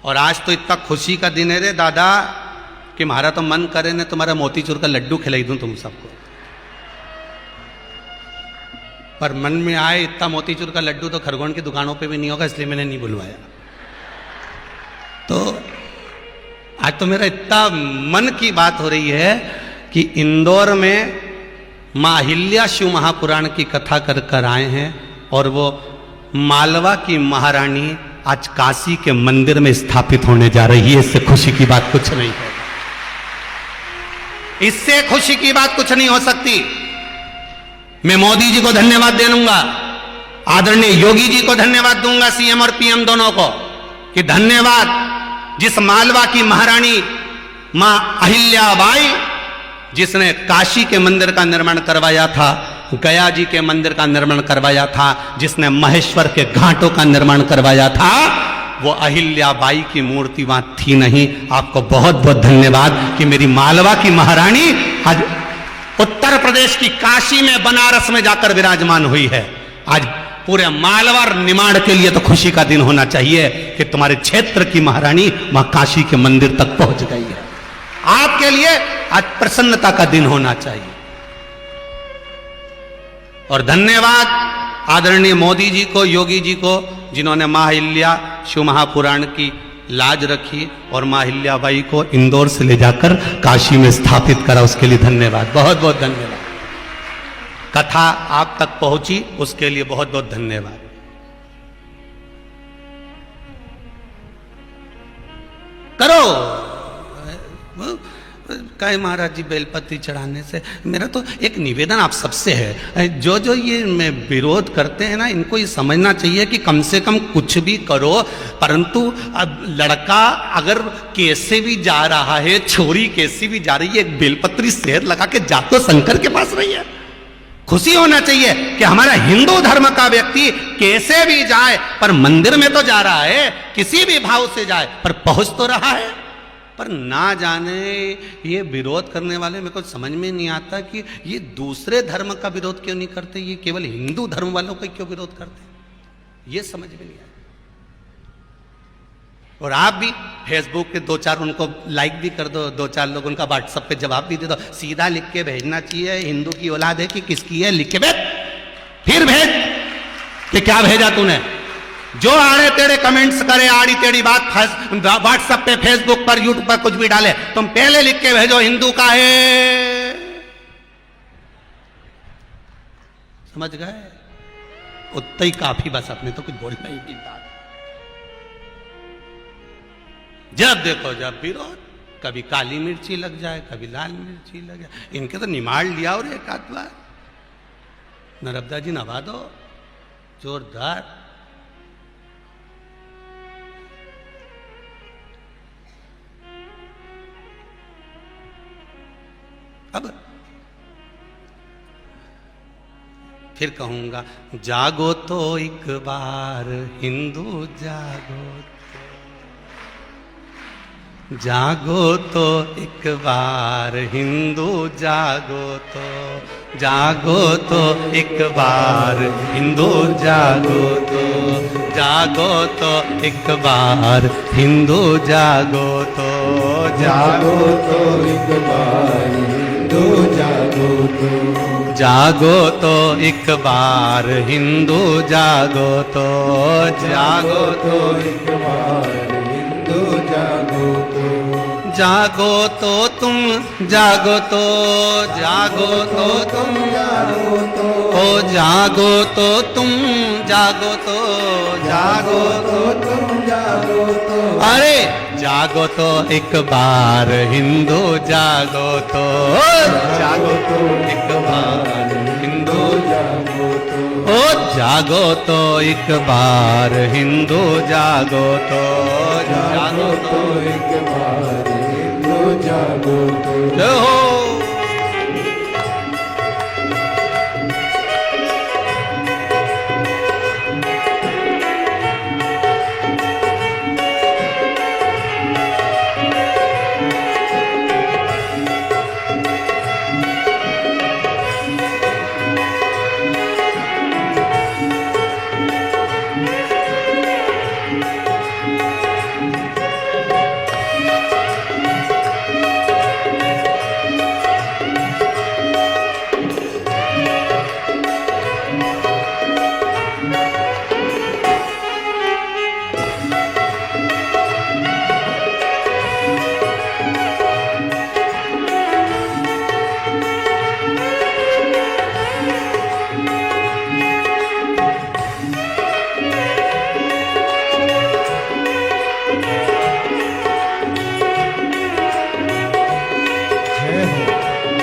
और आज तो इतना खुशी का दिन है रे दादा कि हमारा तो मन करे ने तुम्हारा मोतीचूर का लड्डू खिलाई दूं तुम सबको, पर मन में आए इतना मोतीचूर का लड्डू तो खरगोन की दुकानों पे भी नहीं होगा, इसलिए मैंने नहीं बुलवाया। तो आज तो मेरा इतना मन की बात हो रही है कि इंदौर में मां अहिल्या शिव महापुराण की कथा कर कर आए हैं और वो मालवा की महारानी आज काशी के मंदिर में स्थापित होने जा रही है। इससे खुशी की बात कुछ नहीं है, इससे खुशी की बात कुछ नहीं हो सकती। मैं मोदी जी को धन्यवाद दे दूंगा, आदरणीय योगी जी को धन्यवाद दूंगा, सीएम और पीएम दोनों को, कि धन्यवाद जिस मालवा की महारानी मां अहिल्याबाई जिसने काशी के मंदिर का निर्माण करवाया था, गया जी के मंदिर का निर्माण करवाया था, जिसने महेश्वर के घाटों का निर्माण करवाया था, वो अहिल्याबाई की मूर्ति वहां थी नहीं। आपको बहुत बहुत धन्यवाद कि मेरी मालवा की महारानी आज उत्तर प्रदेश की काशी में बनारस में जाकर विराजमान हुई है। आज पूरे मालवा निमाड़ के लिए तो खुशी का दिन होना चाहिए कि तुम्हारे क्षेत्र की महारानी वहां काशी के मंदिर तक पहुंच गई है। आपके लिए आज प्रसन्नता का दिन होना चाहिए। और धन्यवाद आदरणीय मोदी जी को, योगी जी को, जिन्होंने मां अहिल्या शिव महापुराण की लाज रखी और मां अहिल्याबाई को इंदौर से ले जाकर काशी में स्थापित करा, उसके लिए धन्यवाद, बहुत बहुत धन्यवाद। कथा आप तक पहुंची उसके लिए बहुत बहुत धन्यवाद। करो कहे महाराज जी बेलपत्री चढ़ाने से। मेरा तो एक निवेदन आप सबसे है, जो जो ये विरोध करते हैं ना, इनको ये समझना चाहिए कि कम से कम कुछ भी करो, परंतु अब लड़का अगर कैसे भी जा रहा है, छोरी कैसी भी जा रही है, एक बेलपत्री शहद लगा के जा तो शंकर के पास रही है। खुशी होना चाहिए कि हमारा हिंदू धर्म का व्यक्ति कैसे भी जाए पर मंदिर में तो जा रहा है, किसी भी भाव से जाए पर पहुंच तो रहा है। पर ना जाने ये विरोध करने वाले, मेरे को समझ में नहीं आता कि ये दूसरे धर्म का विरोध क्यों नहीं करते, ये केवल हिंदू धर्म वालों का क्यों विरोध करते, ये समझ में नहीं आता। और आप भी फेसबुक पे 2-4 उनको लाइक भी कर दो, 2-4 लोग उनका व्हाट्सएप पे जवाब भी दे दो। सीधा लिख के भेजना चाहिए, हिंदू की औलाद है कि किसकी है, लिख के भेज, फिर भेज कि क्या भेजा तूने। जो आड़े तेड़े कमेंट्स करे, आड़ी तेड़ी बात व्हाट्सएप पे, फेसबुक पर, यूट्यूब पर कुछ भी डाले, तुम पहले लिख के भेजो हिंदू का है। समझ गए? उतना ही काफी, बस अपने तो कुछ बोलना ही नहीं था। जब देखो जब विरोध, कभी काली मिर्ची लग जाए, कभी लाल मिर्ची लग जाए। इनके तो निमाड़ लिया और एक आध बार नर्मदा जी नवा दो जोरदार। अब फिर कहूंगा, जागो तो एक बार हिंदू जागो, जागो तो एक बार हिंदू जागो तो, जागो तो एक बार हिंदू जागो तो, जागो तो एक बार हिंदू जागो तो, जागो तो एक बार हिंदू जागो तो, जागो तो एक बार हिंदू जागो तो, जागो तो एक बार हिंदू जागो तो, जागो तो तुम जागो तो, जागो तो तुम जागो तो, ओ जागो तो तुम जागो तो, जागो तो तुम जागो तो, अरे जागो तो एक बार हिंदू जागो तो, जागो तो एक बार हिंदू जागो तो, ओ जागो तो एक बार हिंदू जागो तो, जागो तो एक बार हिंदू
जागो तो।
जय हो।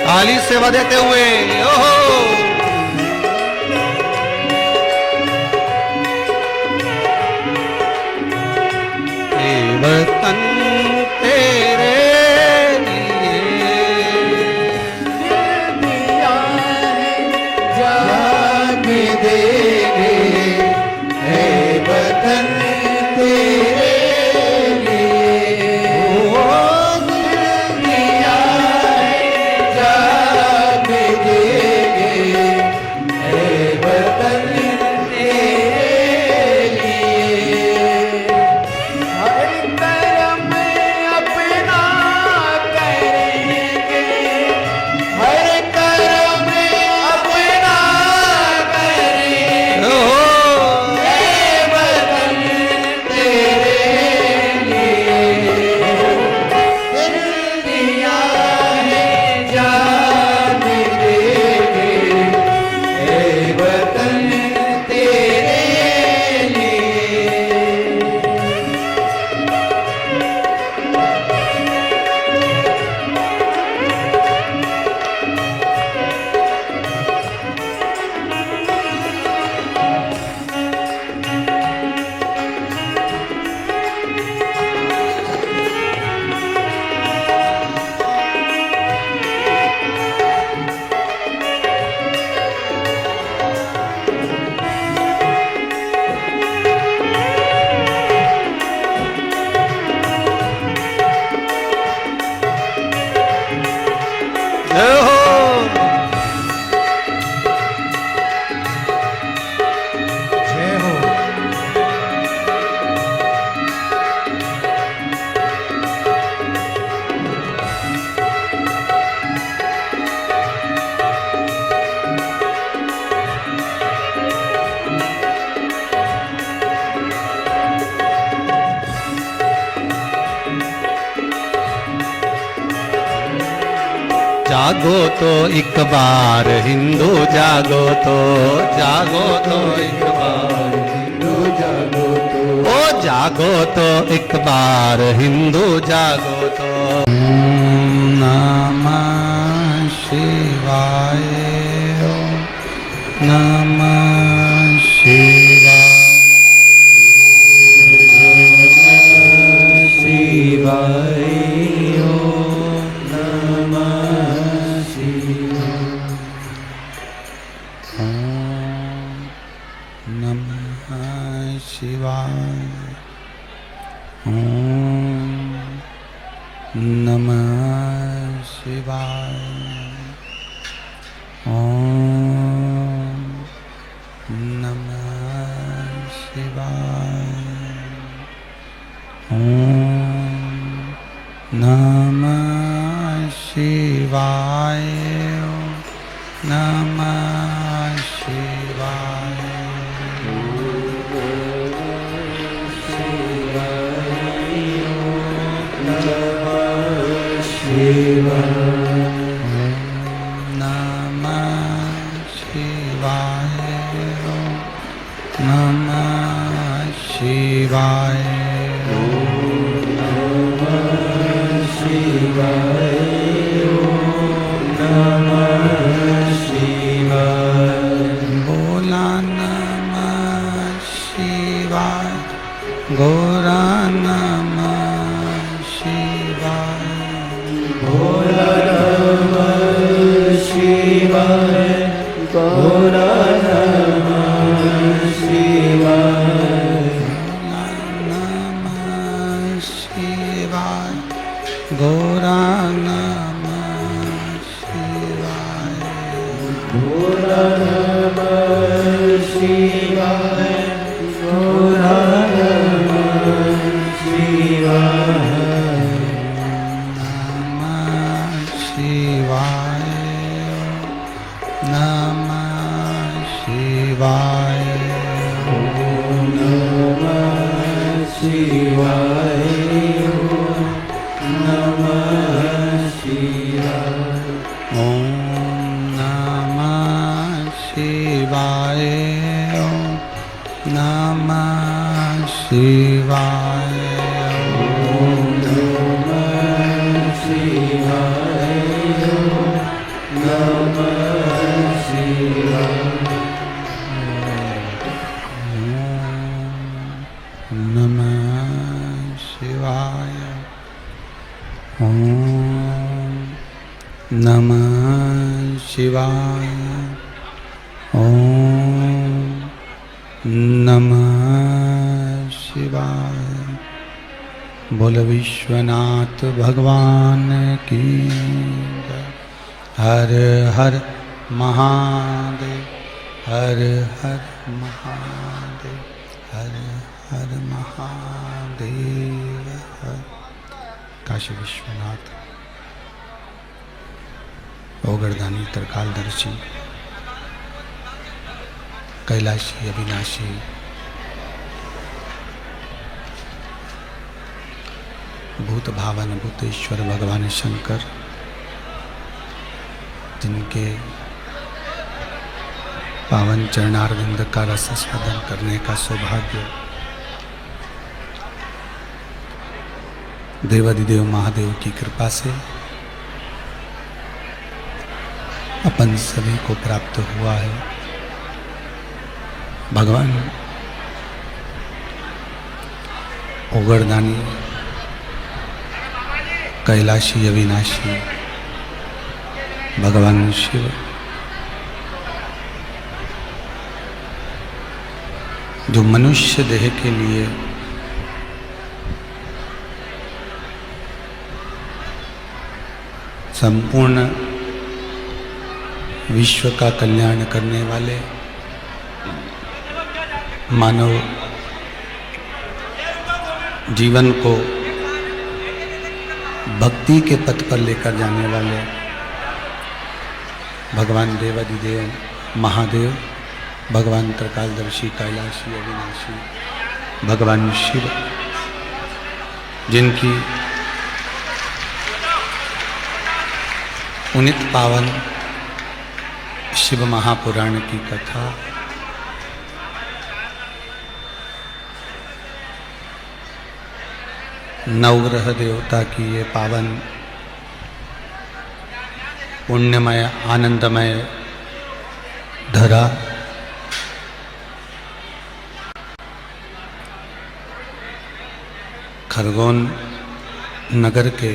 ताली सेवा देते हुए ओहो। वतन तेरे लिए
दिया है जाग देंगे, है वतन तेरे लिए। ओ दिया है जाग देंगे, है वतन तेरे लिए। हर कर्म अपना करेंगे, हर कर्म अपना करेंगे, हे वतन तेरे लिए। दिल दिया है जान देंगे, हे वतन तेरे लिए।
जय हो।
जय हो।
जागो तो एक बार हिंदू, जागो तो एक बार
हिंदू जागो तो।
ओ जागो तो एक बार हिंदू, जागो तो। नमः शिवाय, ओम नमः शिवाय,
शिवाय ओम नमः शिवाय।
ओम नमः शिवाय, ओम नमः शिवाय, ओम नमः शिवाय, ओम नमः शिवाय, ओम नमः शिवाय। शिवाय,
शिवाय ओम नमः शिवाय।
बोला नमः शिवाय, गोरा नमः शिवाय,
गौरा नमः शिवाय
नमः शिवाय गौरा नमः शिवाय
गौरा नमः शिवाय गौरा नमः शिवाय
नमः शिवाय नमः शिवाय
नमः शिवाय नमः शिवाय
ओम नमः शिवाय ओम नमः शिवाय
ओम नमः शिवाय नमः शिवाय
नमः शिवाय ओम नमः शिवाय ओम नमः शिवाय बोल विश्वनाथ भगवान की जय। हर हर महादेव हर हर महादेव हर हर महादेव हर। काशी विश्वनाथ ओगरदानी त्रिकालदर्शी कैलाशी अविनाशी भूत भावन भूतेश्वर भगवान शंकर जिनके पावन चरणारविंद का रस स्वादन करने का सौभाग्य देवादिदेव महादेव की कृपा से अपन सभी को प्राप्त हुआ है। भगवान ओगरदानी कैलाशी अविनाशी भगवान शिव जो मनुष्य देह के लिए संपूर्ण विश्व का कल्याण करने वाले मानव जीवन को भक्ति के पथ पर लेकर जाने वाले भगवान देवादिदेव महादेव भगवान त्रिकालदर्शी कैलाशी अविनाशी भगवान शिव जिनकी पुनित पावन शिव महापुराण की कथा नवग्रह देवता की ये पावन पुण्यमय आनंदमय धरा खरगोन नगर के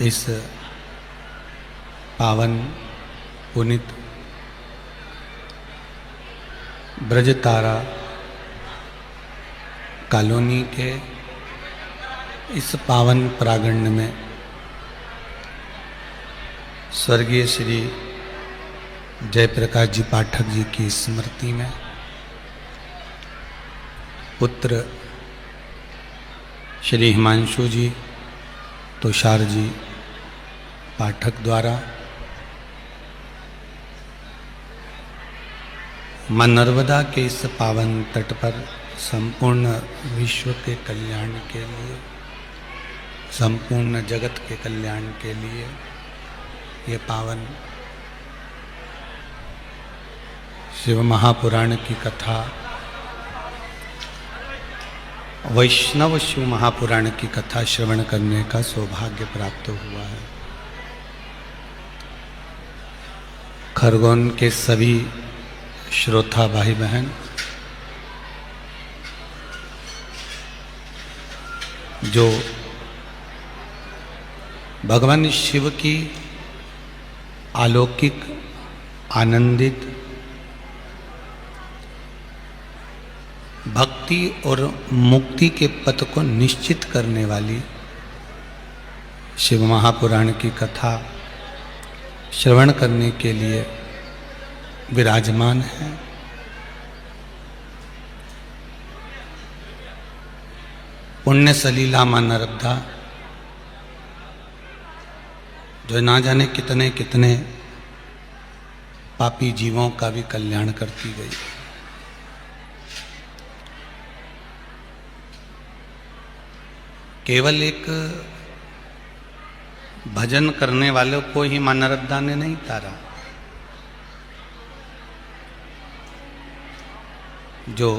इस पावन पुनित ब्रजतारा कॉलोनी के इस पावन प्रांगण में स्वर्गीय श्री जयप्रकाश जी पाठक जी की स्मृति में पुत्र श्री हिमांशु जी तुषार जी पाठक द्वारा मां नर्मदा के इस पावन तट पर संपूर्ण विश्व के कल्याण के लिए संपूर्ण जगत के कल्याण के लिए ये पावन शिव महापुराण की कथा वैष्णव शिव महापुराण की कथा श्रवण करने का सौभाग्य प्राप्त हुआ है। खरगोन के सभी श्रोता भाई बहन जो भगवान शिव की अलौकिक, आनंदित, भक्ति और मुक्ति के पथ को निश्चित करने वाली शिव महापुराण की कथा श्रवण करने के लिए विराजमान है। पुण्य सलीला मां नर्मदा, जो ना जाने कितने कितने पापी जीवों का भी कल्याण करती गई। केवल एक भजन करने वालों को ही मां नर्मदा ने नहीं तारा, जो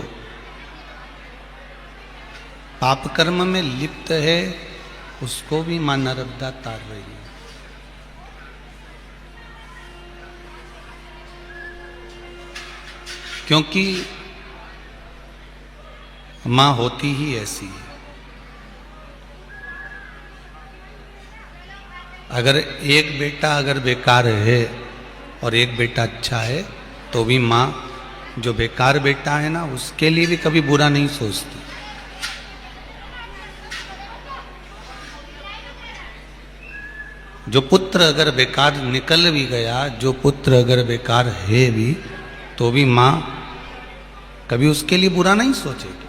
पाप कर्म में लिप्त है उसको भी मां नर्मदा तार रही है। क्योंकि मां होती ही ऐसी है। अगर एक बेटा अगर बेकार है और एक बेटा अच्छा है तो भी मां जो बेकार बेटा है ना उसके लिए भी कभी बुरा नहीं सोचती। जो पुत्र अगर बेकार निकल भी गया, जो पुत्र अगर बेकार है भी, तो भी मां कभी उसके लिए बुरा नहीं सोचेगी।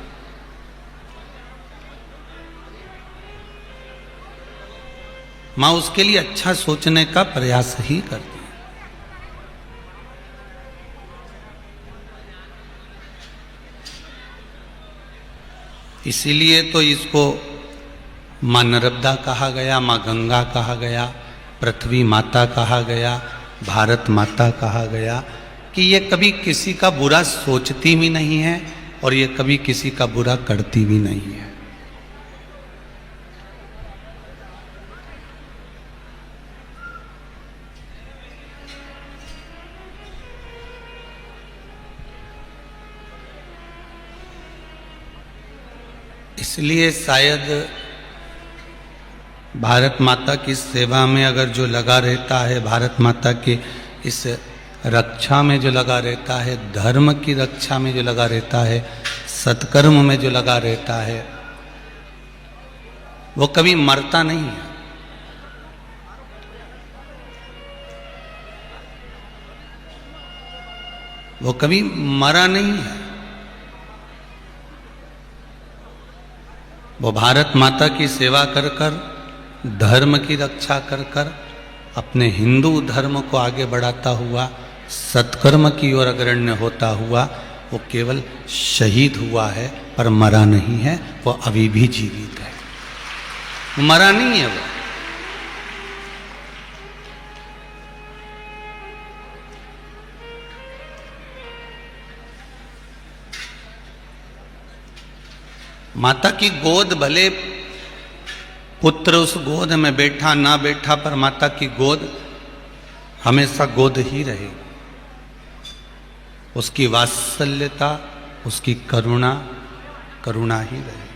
मां उसके लिए अच्छा सोचने का प्रयास ही करती है। इसीलिए तो इसको मां नर्मदा कहा गया, मां गंगा कहा गया, पृथ्वी माता कहा गया, भारत माता कहा गया, कि ये कभी किसी का बुरा सोचती भी नहीं है और ये कभी किसी का बुरा करती भी नहीं है। इसलिए शायद भारत माता की सेवा में अगर जो लगा रहता है, भारत माता के इस रक्षा में जो लगा रहता है, धर्म की रक्षा में जो लगा रहता है, सत्कर्म में जो लगा रहता है, वो कभी मरता नहीं है। वो कभी मरा नहीं है। वो भारत माता की सेवा कर कर, धर्म की रक्षा कर कर, अपने हिंदू धर्म को आगे बढ़ाता हुआ, सत्कर्म की ओर अग्रण्य होता हुआ वो केवल शहीद हुआ है, पर मरा नहीं है। वो अभी भी जीवित है, वो मरा नहीं है। वो माता की गोद, भले पुत्र उस गोद में बैठा ना बैठा, पर माता की गोद हमेशा गोद ही रहेगी। उसकी वात्सल्यता, उसकी करुणा करुणा ही रहेगी।